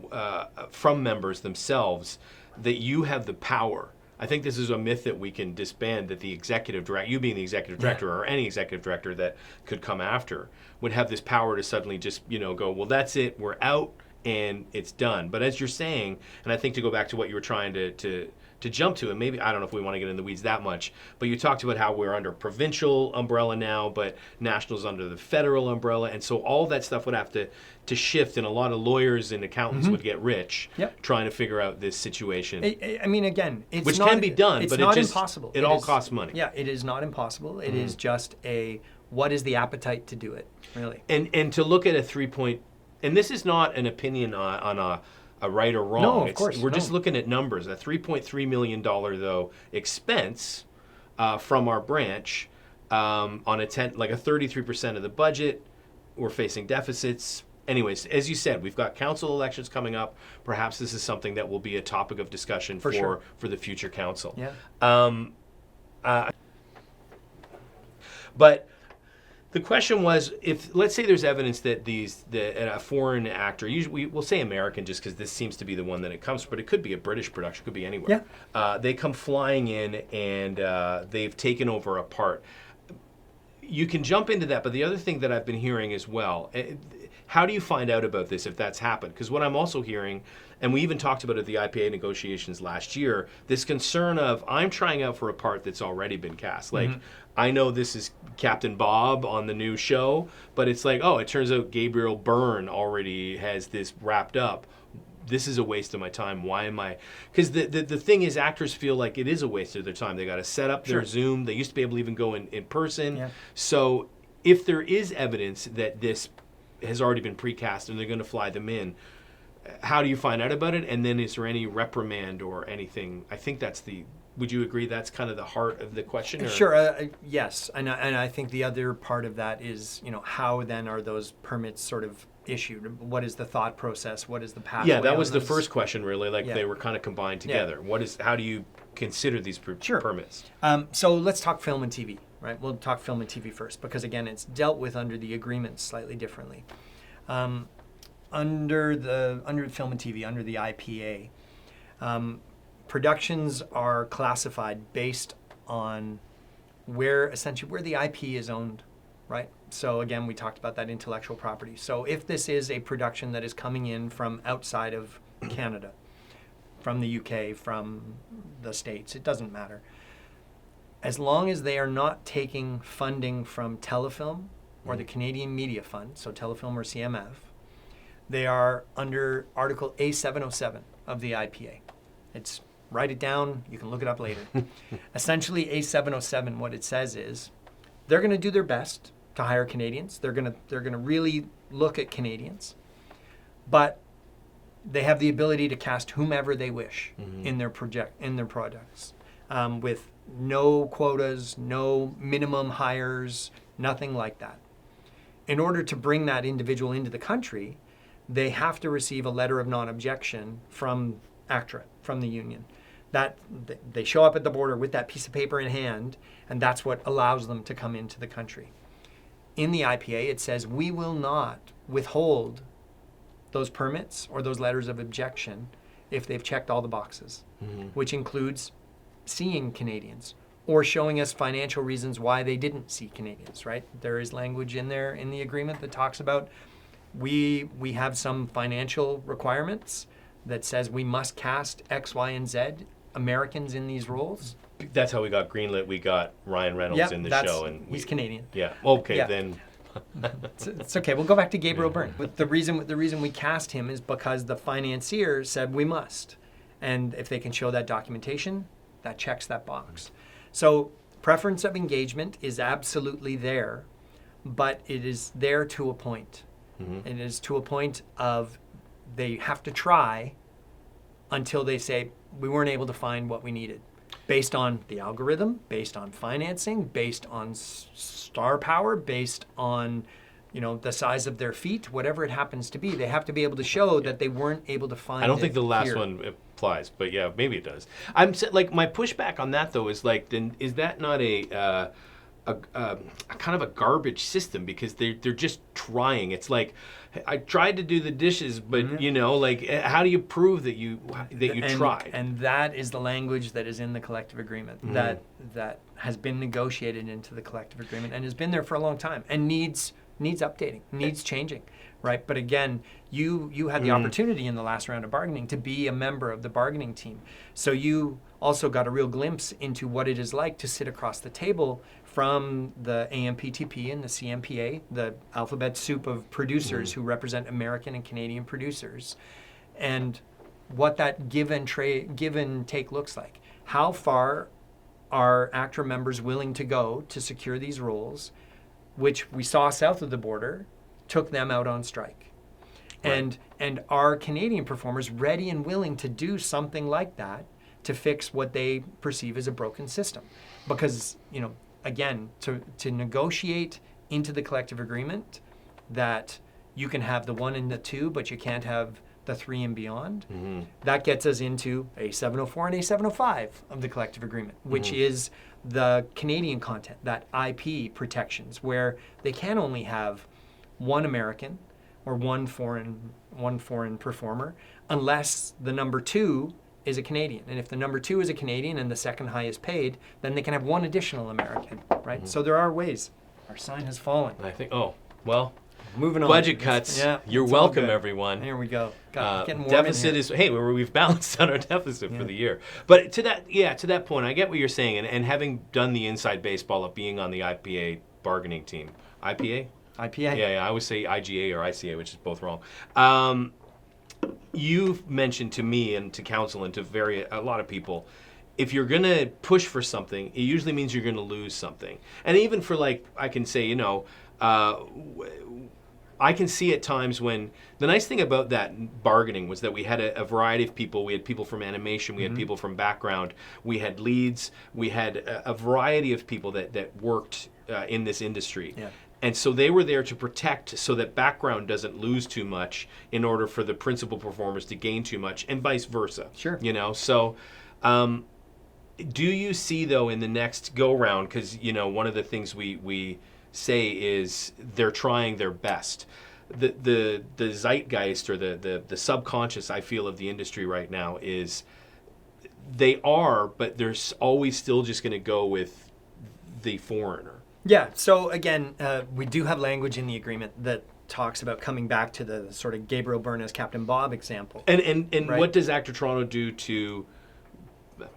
from members themselves, that you have the power. I think this is a myth that we can disband, that the executive director, you being the executive director, or any executive director that could come after, would have this power to suddenly just, go, well, that's it, we're out, and it's done. But as you're saying, and I think to go back to what you were trying to jump to, and maybe, I don't know if we want to get in the weeds that much, but you talked about how we're under provincial umbrella now, but national's under the federal umbrella, and so all that stuff would have to shift, and a lot of lawyers and accountants would get rich trying to figure out this situation. I mean, again, it's Which not, can be done, it's but not it just, impossible. it all costs money. Yeah, it is not impossible. It is just what is the appetite to do it, really? And to look at a 3 point, and this is not an opinion on a right or wrong. No, of course, We're just no. looking at numbers. A $3.3 million, though, expense from our branch on a 33% of the budget. We're facing deficits. Anyways, as you said, we've got council elections coming up. Perhaps this is something that will be a topic of discussion for sure. the future council. Yeah. But the question was, if let's say there's evidence that a foreign actor, usually we'll say American just because this seems to be the one that it comes from, but it could be a British production, could be anywhere. Yeah. They come flying in and they've taken over a part. You can jump into that, but the other thing that I've been hearing as well, how do you find out about this if that's happened? Because what I'm also hearing, and we even talked about it at the IPA negotiations last year, this concern of I'm trying out for a part that's already been cast. Like, I know this is Captain Bob on the new show, but it's like, oh, it turns out Gabriel Byrne already has this wrapped up. this is a waste of my time. Why am I? Because the thing is, actors feel like it is a waste of their time. They got to set up their Zoom. They used to be able to even go in person. Yeah. So if there is evidence that this has already been precast and they're going to fly them in, how do you find out about it? And then is there any reprimand or anything? I think that's the. Would you agree that's kind of the heart of the question? Or? Sure. Yes, and I think the other part of that is, how then are those permits sort of issued? What is the thought process? What is the pathway? Yeah, that was the first question, really. Like Yeah. they were kind of combined together. How do you consider these permits? So let's talk film and TV, right? We'll talk film and TV first because, again, it's dealt with under the agreement slightly differently. Under film and TV, under the IPA, productions are classified based on where the IP is owned, right? So again, we talked about that intellectual property. So if this is a production that is coming in from outside of Canada, from the UK, from the States, it doesn't matter. As long as they are not taking funding from Telefilm or the Canadian Media Fund, so Telefilm or CMF, they are under Article A707 of the IPA. Write it down, you can look it up later. Essentially, A707, what it says is, they're going to do their best to hire Canadians. They're going to really look at Canadians, but they have the ability to cast whomever they wish in their products, with no quotas, no minimum hires, nothing like that. In order to bring that individual into the country, they have to receive a letter of non-objection from ACTRA, from the union. That they show up at the border with that piece of paper in hand, and that's what allows them to come into the country. In the IPA, it says we will not withhold those permits or those letters of objection if they've checked all the boxes, which includes seeing Canadians or showing us financial reasons why they didn't see Canadians, right? There is language in there in the agreement that talks about we have some financial requirements that says we must cast X, Y, and Z Americans in these roles. That's how we got greenlit. We got Ryan Reynolds in the show, and he's Canadian. Yeah. Okay, Yeah. then. It's okay. We'll go back to Gabriel Byrne. But the reason we cast him is because the financier said we must, and if they can show that documentation, that checks that box. So preference of engagement is absolutely there, but it is there to a point. It is to a point of they have to try until they say we weren't able to find what we needed, based on the algorithm, based on financing, based on star power, based on the size of their feet, whatever it happens to be. They have to be able to show that they weren't able to find. I don't think the last here. one applies, but yeah, maybe it does. I'm like, my pushback on that though is like, then is that not a kind of a garbage system, because they're just trying. It's like, I tried to do the dishes, but like, how do you prove that you tried? And that is the language that is in the collective agreement that has been negotiated into the collective agreement and has been there for a long time and needs updating, needs changing, right? But again, you had the opportunity in the last round of bargaining to be a member of the bargaining team, so you also got a real glimpse into what it is like to sit across the table from the AMPTP and the CMPA, the alphabet soup of producers who represent American and Canadian producers, and what that give and take looks like. How far are ACTRA members willing to go to secure these roles, which we saw south of the border took them out on strike? Right. And are Canadian performers ready and willing to do something like that to fix what they perceive as a broken system? Because, again, to negotiate into the collective agreement that you can have the 1 and the 2, but you can't have the 3 and beyond, that gets us into A704 and A705 of the collective agreement, which is the Canadian content, that IP protections, where they can only have one American or one foreign performer unless the number 2 is a Canadian. And if the number 2 is a Canadian and the second highest paid, then they can have one additional American, right? So there are ways. Our sign has fallen. I think, Moving on. Budget cuts. You're welcome, everyone. Here we go. Getting warm deficit in here. we've balanced out our deficit for the year. But to that point, I get what you're saying, and having done the inside baseball of being on the IPA bargaining team. IPA? IPA. Yeah, I always say IGA or ICA, which is both wrong. you've mentioned to me and to council and to a lot of people, if you're going to push for something, it usually means you're going to lose something. And even for like, I can say, I can see at times when the nice thing about that bargaining was that we had a variety of people. We had people from animation, we had people from background, we had leads, we had a variety of people that worked in this industry. Yeah. And so they were there to protect so that background doesn't lose too much in order for the principal performers to gain too much, and vice versa. Sure. So do you see, though, in the next go-round, because, one of the things we say is they're trying their best. The zeitgeist or the subconscious, I feel, of the industry right now is they are, but they're always still just going to go with the foreigner. Yeah. So again, we do have language in the agreement that talks about coming back to the sort of Gabriel Byrne as Captain Bob example. And right? What does ACTRA Toronto do to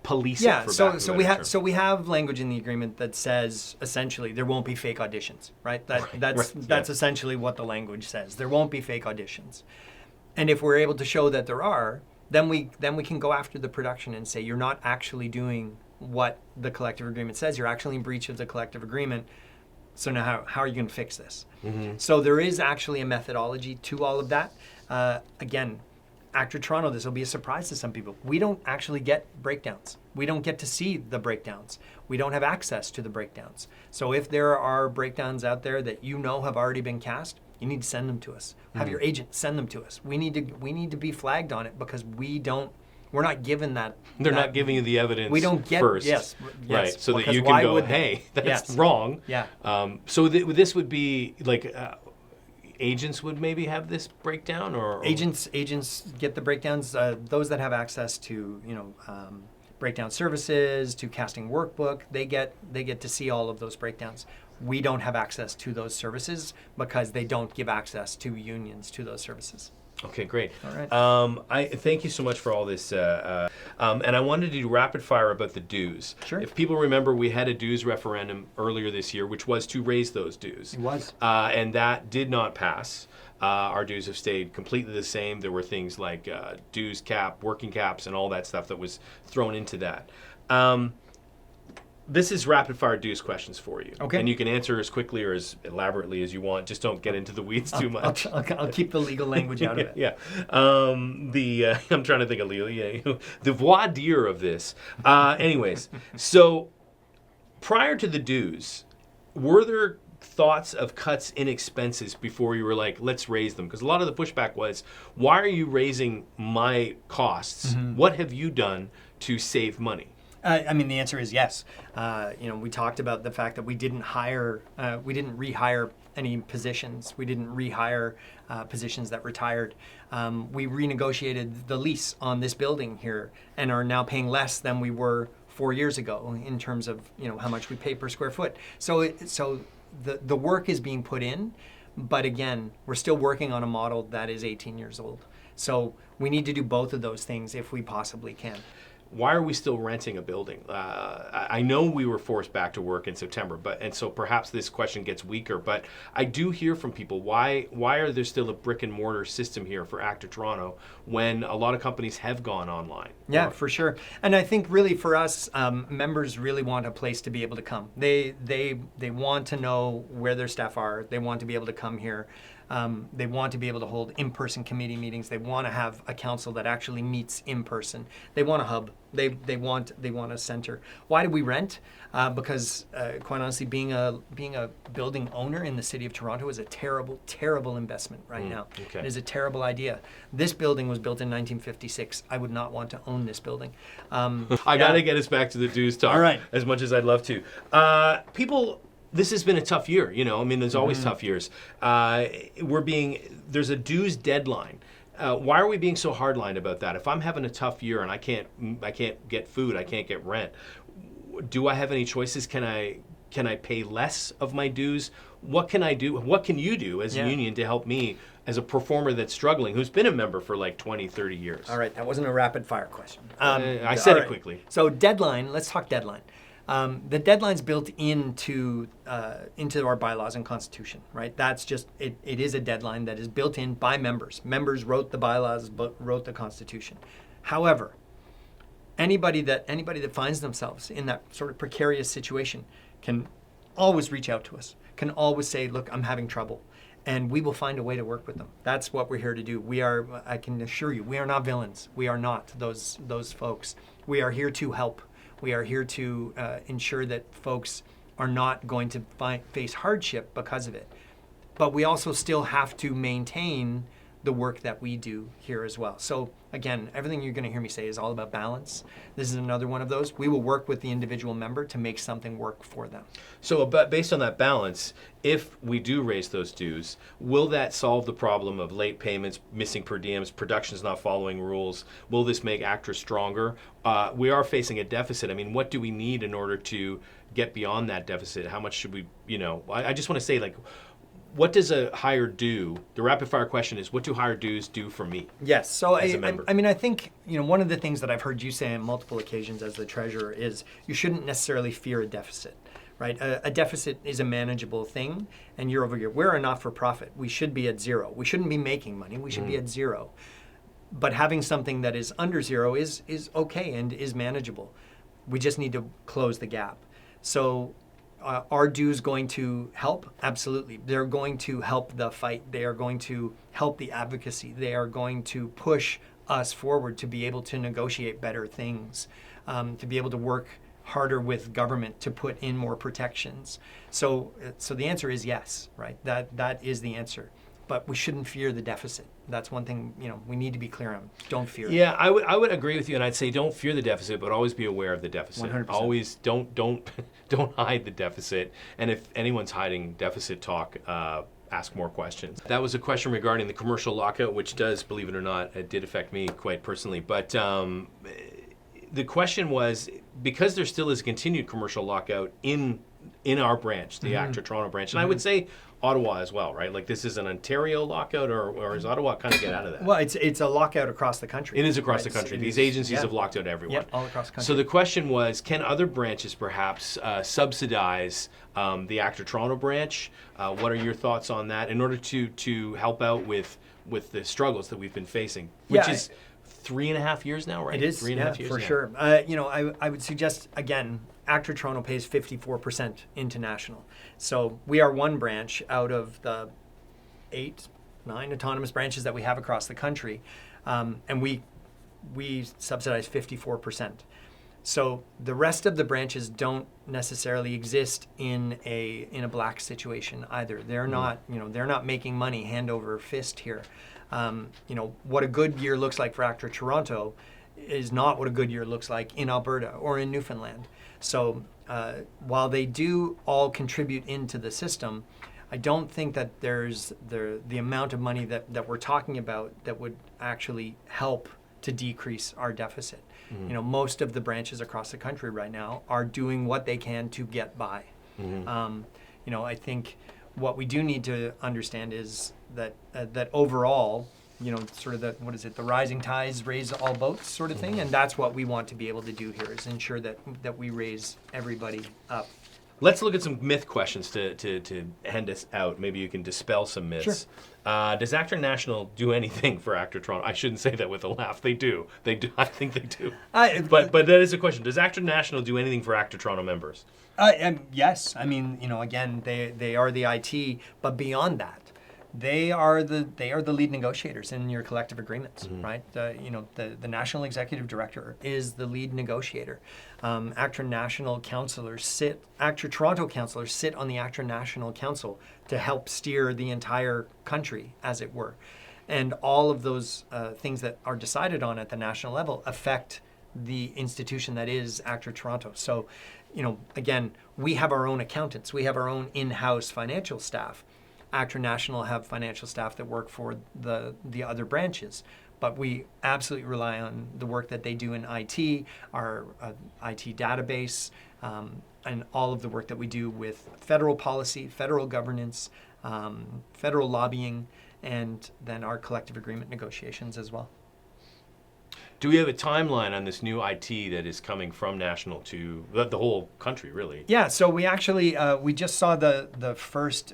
police it? So we have language in the agreement that says essentially there won't be fake auditions, right? That's essentially what the language says. There won't be fake auditions. And if we're able to show that there are, then we can go after the production and say you're not actually doing what the collective agreement says. You're actually in breach of the collective agreement. So now how are you going to fix this? Mm-hmm. So there is actually a methodology to all of that. Again, ACTRA Toronto, this will be a surprise to some people. We don't actually get breakdowns. We don't get to see the breakdowns. We don't have access to the breakdowns. So if there are breakdowns out there that have already been cast, you need to send them to us. Have your agent send them to us. We need to be flagged on it because we're not given that. They're not giving you the evidence. We don't get first. Yes. Right. So that you can go, hey, that's wrong. Yeah. So this would be like agents would maybe have this breakdown, or agents get the breakdowns. Those that have access to breakdown services, to casting workbook, they get to see all of those breakdowns. We don't have access to those services because they don't give access to unions to those services. Okay, great. All right. I thank you so much for all this. And I wanted to do rapid fire about the dues. Sure. If people remember, we had a dues referendum earlier this year, which was to raise those dues. It was. And that did not pass. Our dues have stayed completely the same. There were things like dues cap, working caps, and all that stuff that was thrown into that. This is rapid fire dues questions for you. Okay. And you can answer as quickly or as elaborately as you want. Just don't get into the weeds too much. I'll keep the legal language out of it. Yeah. I'm trying to think of legal. Yeah. The voir dire of this. Anyways, so prior to the dues, were there thoughts of cuts in expenses before you were like, let's raise them? Because a lot of the pushback was, why are you raising my costs? Mm-hmm. What have you done to save money? The answer is yes. We talked about the fact that we didn't rehire any positions. We didn't rehire positions that retired. We renegotiated the lease on this building here and are now paying less than we were 4 years ago in terms of how much we pay per square foot. So the work is being put in, but again, we're still working on a model that is 18 years old. So we need to do both of those things if we possibly can. Why are we still renting a building? I know we were forced back to work in September, and so perhaps this question gets weaker, but I do hear from people, why are there still a brick and mortar system here for ACTRA Toronto when a lot of companies have gone online? Yeah, for sure. And I think really for us, members really want a place to be able to come. They want to know where their staff are. They want to be able to come here. They want to be able to hold in-person committee meetings. They want to have a council that actually meets in person. They want a hub. They want a center. Why do we rent? Because quite honestly, being a building owner in the city of Toronto is a terrible investment right now. Okay. It is a terrible idea. This building was built in 1956. I would not want to own this building. I got to get us back to the dues talk. All right. As much as I'd love to. People. This has been a tough year, there's always tough years. There's a dues deadline. Why are we being so hardline about that? If I'm having a tough year and I can't get food, I can't get rent, do I have any choices? Can I pay less of my dues? What can I do? What can you do as a union to help me as a performer that's struggling, who's been a member for like 20, 30 years? All right, that wasn't a rapid fire question. I said it quickly. So deadline, let's talk deadline. The deadline's built into our bylaws and constitution, right? That's just it is a deadline that is built in by members. Members wrote the bylaws, wrote the constitution. However, anybody that finds themselves in that sort of precarious situation can always reach out to us. Can always say, "Look, I'm having trouble." And we will find a way to work with them. That's what we're here to do. I can assure you, we are not villains. We are not those folks. We are here to help. We are here to ensure that folks are not going to face hardship because of it. But we also still have to maintain the work that we do here as well. So again, everything you're going to hear me say is all about balance. This is another one of those. We will work with the individual member to make something work for them. So based on that balance, if we do raise those dues, will that solve the problem of late payments, missing per diems, productions not following rules? Will this make ACTRA stronger? We are facing a deficit. I mean, what do we need in order to get beyond that deficit? How much should we, I just want to say, like, what does a higher due? The rapid fire question is, what do higher dues do for me? Yes. So as a member? I mean, I think one of the things that I've heard you say on multiple occasions as the treasurer is you shouldn't necessarily fear a deficit, right? A deficit is a manageable thing, and year over year, we're a not-for-profit. We should be at zero. We shouldn't be making money. We should be at zero. But having something that is under zero is okay and is manageable. We just need to close the gap. So. Are dues going to help? Absolutely. They're going to help the fight. They are going to help the advocacy. They are going to push us forward to be able to negotiate better things, to be able to work harder with government to put in more protections. So the answer is yes, right? That is the answer. But we shouldn't fear the deficit. That's one thing we need to be clear on. Don't fear it. Yeah, I would agree with you, and I'd say don't fear the deficit, but always be aware of the deficit. 100%. Always don't hide the deficit. And if anyone's hiding deficit talk, ask more questions. That was a question regarding the commercial lockout, which does, believe it or not, it did affect me quite personally. But the question was, because there still is a continued commercial lockout in our branch, the ACTRA Toronto branch, and I would say Ottawa as well, right? Like, this is an Ontario lockout, or is Ottawa kind of get out of that? Well, it's a lockout across the country. It is across the country. These agencies have locked out everyone. Yep, all across the country. So the question was, can other branches perhaps subsidize the ACTRA Toronto branch? What are your thoughts on that in order to help out with the struggles that we've been facing, which is 3.5 years now, right? It is, 3.5 years, for sure. I would suggest, again, ACTRA Toronto pays 54% into national. So we are one branch out of the 8, 9 autonomous branches that we have across the country, and we subsidize 54%. So the rest of the branches don't necessarily exist in a black situation either. They're not they're not making money hand over fist here. What a good year looks like for ACTRA Toronto is not what a good year looks like in Alberta or in Newfoundland. So while they do all contribute into the system, I don't think that there's the amount of money that we're talking about that would actually help to decrease our deficit. Most of the branches across the country right now are doing what they can to get by. I think what we do need to understand is that overall, sort of the rising tides raise all boats sort of thing, and that's what we want to be able to do here, is ensure that we raise everybody up. Let's look at some myth questions to end us out. Maybe you can dispel some myths. Sure. Does ACTRA National do anything for ACTRA Toronto? I shouldn't say that with a laugh. They do. They do. I think they do. But that is a question. Does ACTRA National do anything for ACTRA Toronto members? Yes. I mean, again, they are the IT, but beyond that, they are the lead negotiators in your collective agreements, right? The National Executive Director is the lead negotiator. ACTRA National councillors ACTRA Toronto councillors sit on the ACTRA National Council to help steer the entire country, as it were. And all of those things that are decided on at the national level affect the institution that is ACTRA Toronto. So, again, we have our own accountants. We have our own in-house financial staff. ACTRA National have financial staff that work for the other branches, but we absolutely rely on the work that they do in IT, our IT database, and all of the work that we do with federal policy, federal governance, federal lobbying, and then our collective agreement negotiations as well. Do we have a timeline on this new IT that is coming from national to the whole country, really? Yeah, so we actually, we just saw the first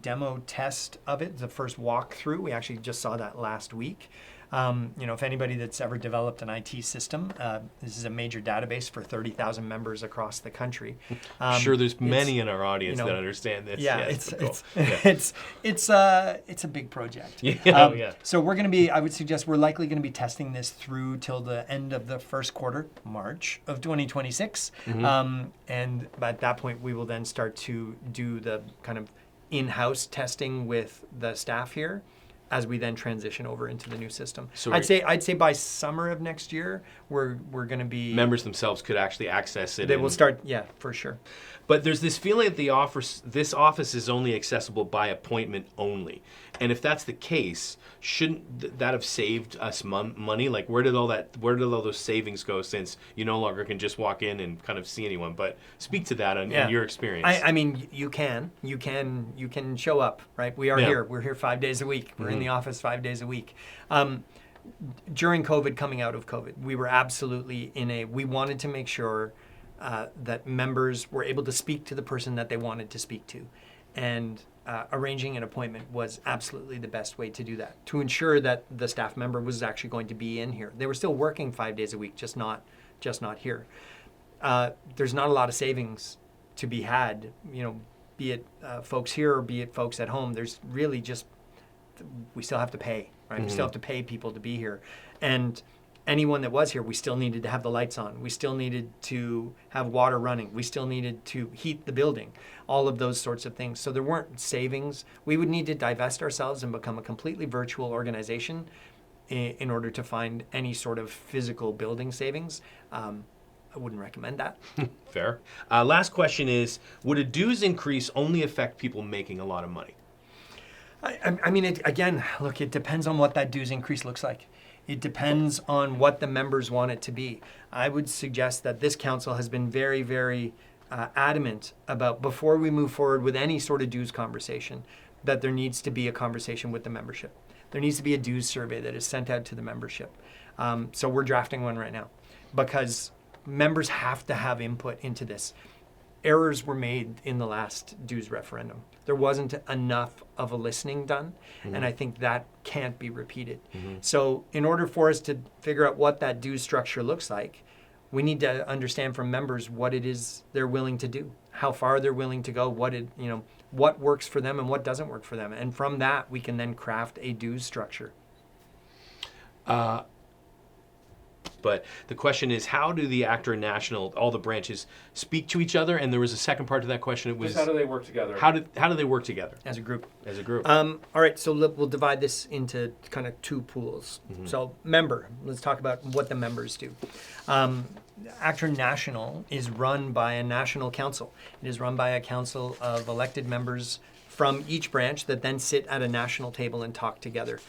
demo test of it, the first walkthrough. We actually just saw that last week. If anybody that's ever developed an IT system, this is a major database for 30,000 members across the country. I'm sure there's many in our audience that understand this. Yeah, yes, it's a big project. Yeah. So we're going to be, I would suggest we're likely going to be testing this through till the end of the first quarter, March of 2026. And at that point, we will then start to do the kind of in-house testing with the staff here, as we then transition over into the new system. So I'd say by summer of next year, we're going to be... Members themselves could actually access it. They will start, yeah, for sure. But there's this feeling that this office is only accessible by appointment only. And if that's the case, shouldn't that have saved us money? Like, where did all those savings go, since you no longer can just walk in and kind of see anyone? But speak to that in your experience. I mean, you can show up, right? We are here. We're here 5 days a week. We're in the office 5 days a week. During COVID, coming out of COVID, we were absolutely we wanted to make sure that members were able to speak to the person that they wanted to speak to. And arranging an appointment was absolutely the best way to do that, to ensure that the staff member was actually going to be in here. They were still working 5 days a week, just not here. There's not a lot of savings to be had, be it folks here or be it folks at home. There's really just, we still have to pay, right? We still have to pay people to be here. And anyone that was here, we still needed to have the lights on. We still needed to have water running. We still needed to heat the building, all of those sorts of things. So there weren't savings. We would need to divest ourselves and become a completely virtual organization in order to find any sort of physical building savings. I wouldn't recommend that. Fair. Last question is, would a dues increase only affect people making a lot of money? I mean, it depends on what that dues increase looks like. It depends on what the members want it to be. I would suggest that this council has been very, very adamant about, before we move forward with any sort of dues conversation, that there needs to be a conversation with the membership. There needs to be a dues survey that is sent out to the membership. So we're drafting one right now, because members have to have input into this. Errors were made in the last dues referendum. There wasn't enough of a listening done, and I think that can't be repeated. So in order for us to figure out what that dues structure looks like, we need to understand from members what it is they're willing to do, how far they're willing to go, what works for them and what doesn't work for them. And from that, we can then craft a dues structure. But the question is, how do the ACTRA National, all the branches, speak to each other? And there was a second part to that question. It was, how do they work together? How do they work together? As a group. All right, so we'll divide this into kind of two pools. So let's talk about what the members do. ACTRA National is run by a national council. It is run by a council of elected members from each branch that then sit at a national table and talk together.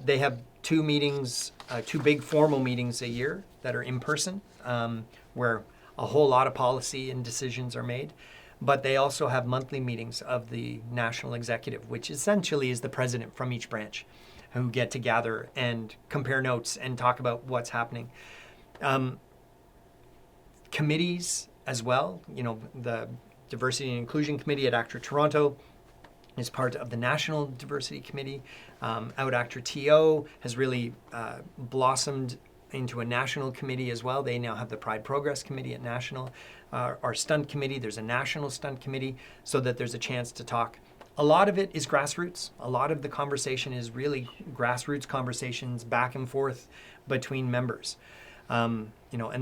They have two meetings, two big formal meetings a year that are in person, where a whole lot of policy and decisions are made. But they also have monthly meetings of the national executive, which essentially is the president from each branch, who get to gather and compare notes and talk about what's happening. Committees as well, the Diversity and Inclusion Committee at ACTRA Toronto is part of the National Diversity Committee. ACTRA TO has really blossomed into a national committee as well. They now have the Pride Progress Committee at national. Our stunt committee, there's a national stunt committee, so that there's a chance to talk. A lot of it is grassroots. A lot of the conversation is really grassroots conversations back and forth between members. And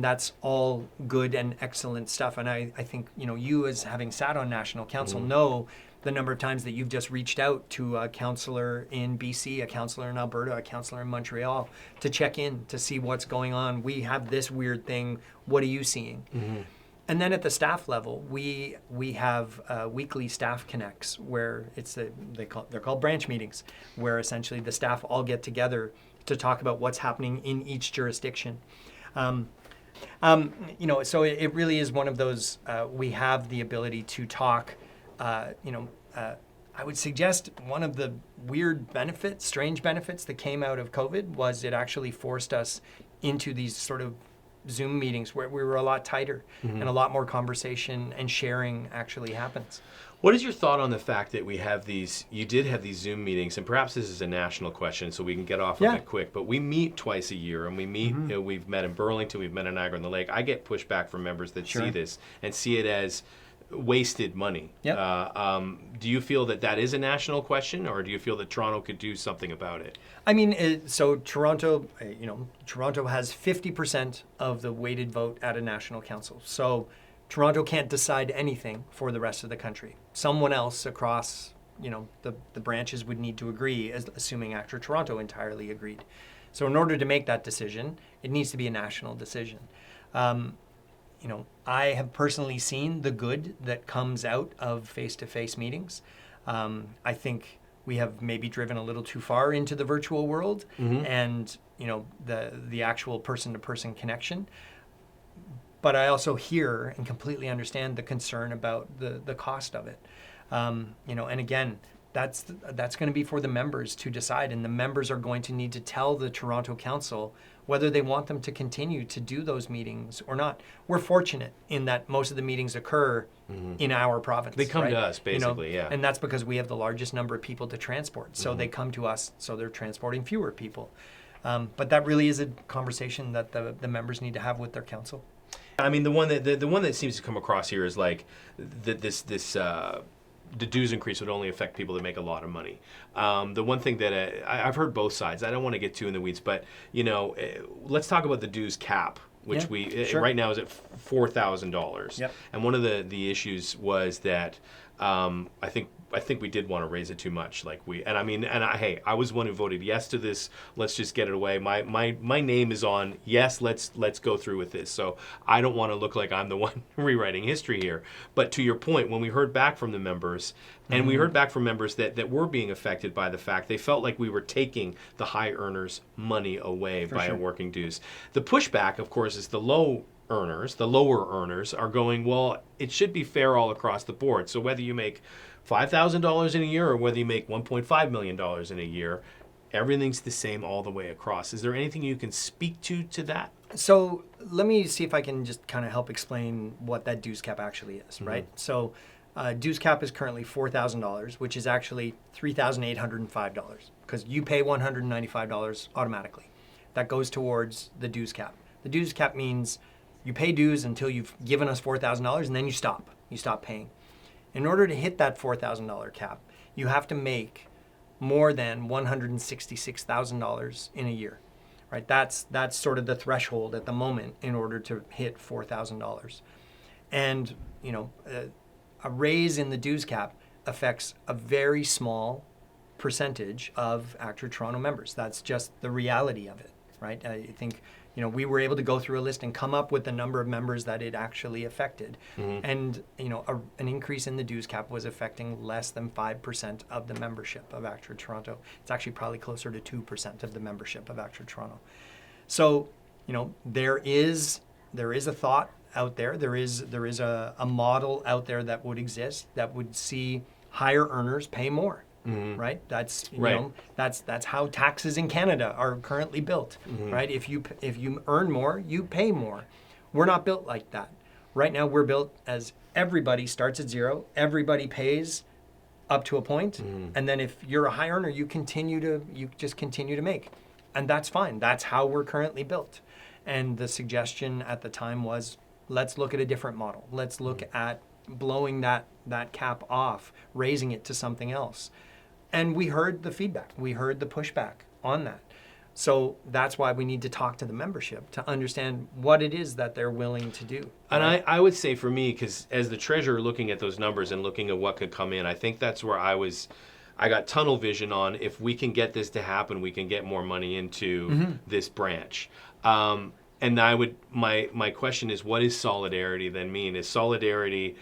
that's all good and excellent stuff. And I think, you as having sat on national council know the number of times that you've just reached out to a councillor in BC, a councillor in Alberta, a councillor in Montreal to check in, to see what's going on. We have this weird thing. What are you seeing? And then at the staff level, we have weekly staff connects, where they're called branch meetings, where essentially the staff all get together to talk about what's happening in each jurisdiction. So it really is one of those, we have the ability to talk. I would suggest one of the strange benefits that came out of COVID was it actually forced us into these sort of Zoom meetings where we were a lot tighter and a lot more conversation and sharing actually happens. What is your thought on the fact that you did have these Zoom meetings, and perhaps this is a national question, so we can get off of it quick, but we meet twice a year, and we meet, we've met in Burlington, we've met in Niagara-on-the-Lake. I get pushback from members that see this and see it as wasted money. Do you feel that is a national question, or do you feel that Toronto could do something about it? I mean, so Toronto, Toronto has 50% of the weighted vote at a national council. So Toronto can't decide anything for the rest of the country. Someone else across, the branches would need to agree, assuming ACTRA Toronto entirely agreed. So in order to make that decision, it needs to be a national decision. I have personally seen the good that comes out of face-to-face meetings. I think we have maybe driven a little too far into the virtual world and, the actual person-to-person connection. But I also hear and completely understand the concern about the cost of it. And again, that's going to be for the members to decide, and the members are going to need to tell the Toronto Council whether they want them to continue to do those meetings or not. We're fortunate in that most of the meetings occur in our province. They come to us, basically, and that's because we have the largest number of people to transport. So they come to us, so they're transporting fewer people. But that really is a conversation that the members need to have with their council. I mean, the one that seems to come across here is like the dues increase would only affect people that make a lot of money. The one thing that I've heard both sides. I don't want to get too in the weeds, but let's talk about the dues cap, which right now is at $4,000. Yep. And one of the issues was that I think we did want to raise it too much. Hey, I was one who voted yes to this. Let's just get it away. My name is on yes. Let's go through with this. So I don't want to look like I'm the one rewriting history here. But to your point, when we heard back from the members, and we heard back from members that were being affected by the fact they felt like we were taking the high earners' money away by working dues. The pushback, of course, is the lower earners are going, well, it should be fair all across the board. So whether you make $5,000 in a year or whether you make $1.5 million in a year, everything's the same all the way across. Is there anything you can speak to that? So let me see if I can just kind of help explain what that dues cap actually is, right? So dues cap is currently $4,000, which is actually $3,805 because you pay $195 automatically. That goes towards the dues cap. The dues cap means you pay dues until you've given us $4,000 and then you stop. You stop paying. In order to hit that $4,000 cap, you have to make more than $166,000 in a year, right? That's sort of the threshold at the moment in order to hit $4,000. And, a raise in the dues cap affects a very small percentage of ACTRA Toronto members. That's just the reality of it, right? I think we were able to go through a list and come up with the number of members that it actually affected. And, an increase in the dues cap was affecting less than 5% of the membership of ACTRA Toronto. It's actually probably closer to 2% of the membership of ACTRA Toronto. So, there is a thought out there. There is a model out there that would exist that would see higher earners pay more. Right. That's that's how taxes in Canada are currently built. Right. If you earn more, you pay more. We're not built like that. Right now, we're built as everybody starts at zero. Everybody pays up to a point, and then if you're a high earner, you just continue to make, and that's fine. That's how we're currently built. And the suggestion at the time was, let's look at a different model. Let's look at blowing that cap off, raising it to something else. And we heard the feedback. We heard the pushback on that. So that's why we need to talk to the membership to understand what it is that they're willing to do. And I would say for me, because as the treasurer looking at those numbers and looking at what could come in, I think that's where I got tunnel vision on if we can get this to happen, we can get more money into this branch. And my question is, what does solidarity then mean? Is solidarity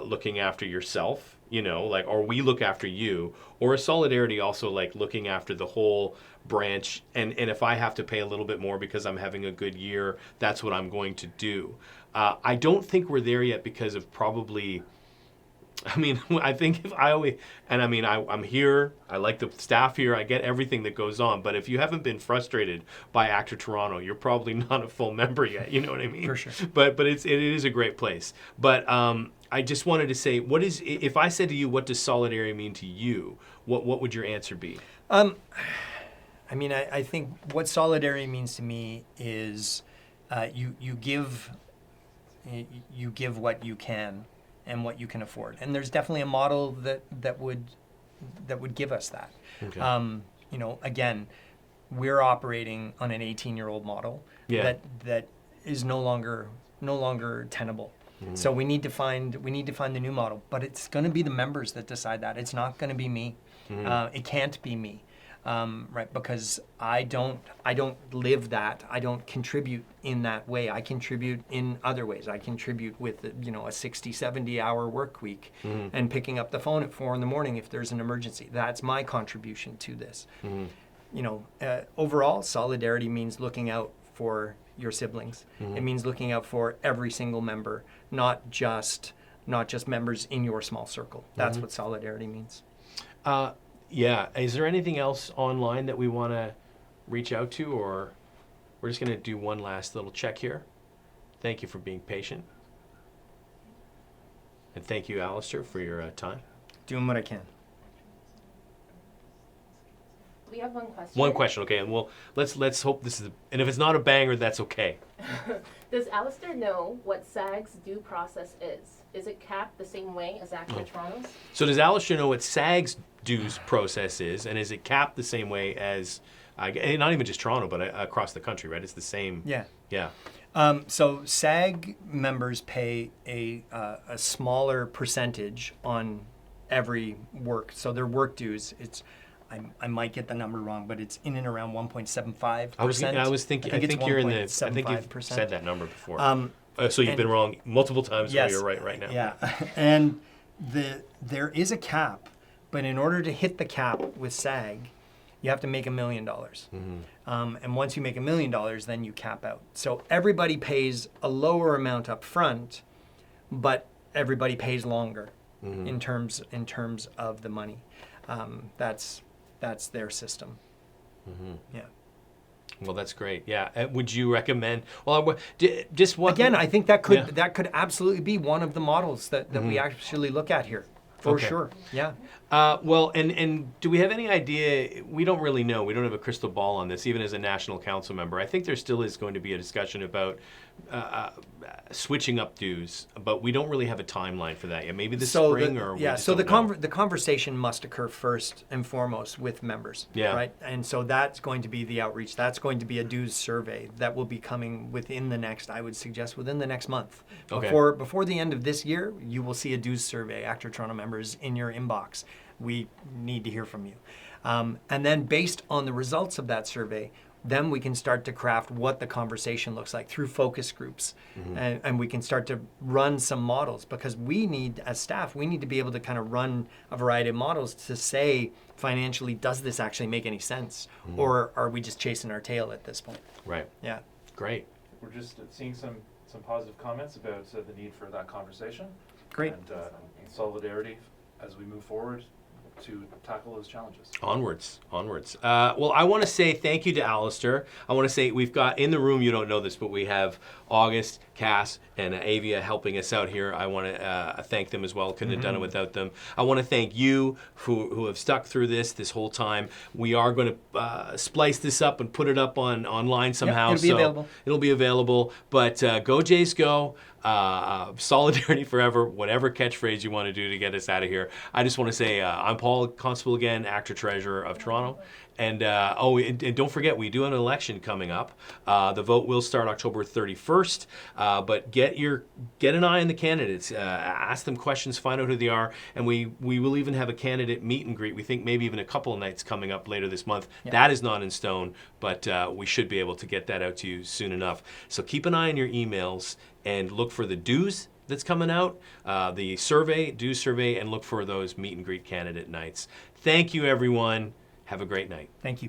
looking after yourself? Or we look after you, or is solidarity also like looking after the whole branch? And if I have to pay a little bit more because I'm having a good year, that's what I'm going to do. I don't think we're there yet because of probably I mean, I think if I always, and I mean, I'm here, I like the staff here, I get everything that goes on, but if you haven't been frustrated by ACTRA Toronto, you're probably not a full member yet, you know what I mean? For sure. But it is a great place. But I just wanted to say, if I said to you, what does solidarity mean to you, what would your answer be? I mean, I think what solidarity means to me is you give what you can and what you can afford, and there's definitely a model that would give us that. Okay. You know, again, we're operating on an 18-year-old model that is no longer tenable. Mm-hmm. So we need to find the new model, but it's going to be the members that decide that. It's not going to be me. Mm-hmm. It can't be me. Right, because I don't live that. I don't contribute in that way. I contribute in other ways. I contribute with, you know, a 60, 70-hour work week and picking up the phone at 4 a.m. if there's an emergency. That's my contribution to this. Mm-hmm. You know, overall, solidarity means looking out for your siblings. Mm-hmm. It means looking out for every single member, not just members in your small circle. That's what solidarity means. Yeah. Is there anything else online that we want to reach out to, or we're just going to do one last little check here? Thank you for being patient. And thank you, Alistair, for your time. Doing what I can. We have one question. One question, okay. And let's hope this is, and if it's not a banger, that's okay. Does Alistair know what SAG's due process is? Is it capped the same way as ACTRA Toronto's? So does Alistair know what SAG's dues process is, and is it capped the same way as, not even just Toronto, but across the country, right? It's the same. Yeah. Yeah. So SAG members pay a smaller percentage on every work. So their work dues, I might get the number wrong, but it's in and around 1.75%. I think you're in the. I think you've said that number before. So you've been wrong multiple times. Yes, you're right now. Yeah, and there is a cap, but in order to hit the cap with SAG, you have to make $1 million. Mm-hmm. And once you make $1 million, then you cap out. So everybody pays a lower amount up front, but everybody pays longer in terms of the money. That's their system. Mm-hmm. Yeah. Well, that's great. Yeah. Would you recommend? Well, just one. Again, I think that could absolutely be one of the models that we actually look at here. For sure. Yeah. Well, and do we have any idea? We don't really know. We don't have a crystal ball on this, even as a national council member. I think there still is going to be a discussion about switching up dues, but we don't really have a timeline for that yet. Maybe this spring or the conversation must occur first and foremost with members. Yeah. Right. And so that's going to be the outreach. That's going to be a dues survey that will be coming within the next month. Okay. Before the end of this year, you will see a dues survey, ACTRA Toronto members, in your inbox. We need to hear from you. And then based on the results of that survey, then we can start to craft what the conversation looks like through focus groups. And we can start to run some models, because we need, as staff, we need to be able to kind of run a variety of models to say financially, does this actually make any sense? Or are we just chasing our tail at this point? Right. Yeah. Great. We're just seeing some positive comments about the need for that conversation. Great. And solidarity as we move forward to tackle those challenges. Onwards. Well, I want to say thank you to Alistair. I want to say we've got in the room, you don't know this, but we have August, Cass, and Avia helping us out here. I want to thank them as well. Couldn't have done it without them. I want to thank you who have stuck through this whole time. We are going to splice this up and put it up online somehow. Yep, it'll be available. But go Jays go. Solidarity forever, whatever catchphrase you want to do to get us out of here. I just want to say I'm Paul, Constable again, ACTRA Treasurer of Toronto. And and don't forget, we do have an election coming up. The vote will start October 31st, but get an eye on the candidates. Ask them questions, find out who they are, and we will even have a candidate meet and greet. We think maybe even a couple of nights coming up later this month. Yeah. That is not in stone, but we should be able to get that out to you soon enough. So keep an eye on your emails and look for the dues that's coming out, the dues survey, and look for those meet and greet candidate nights. Thank you, everyone. Have a great night. Thank you.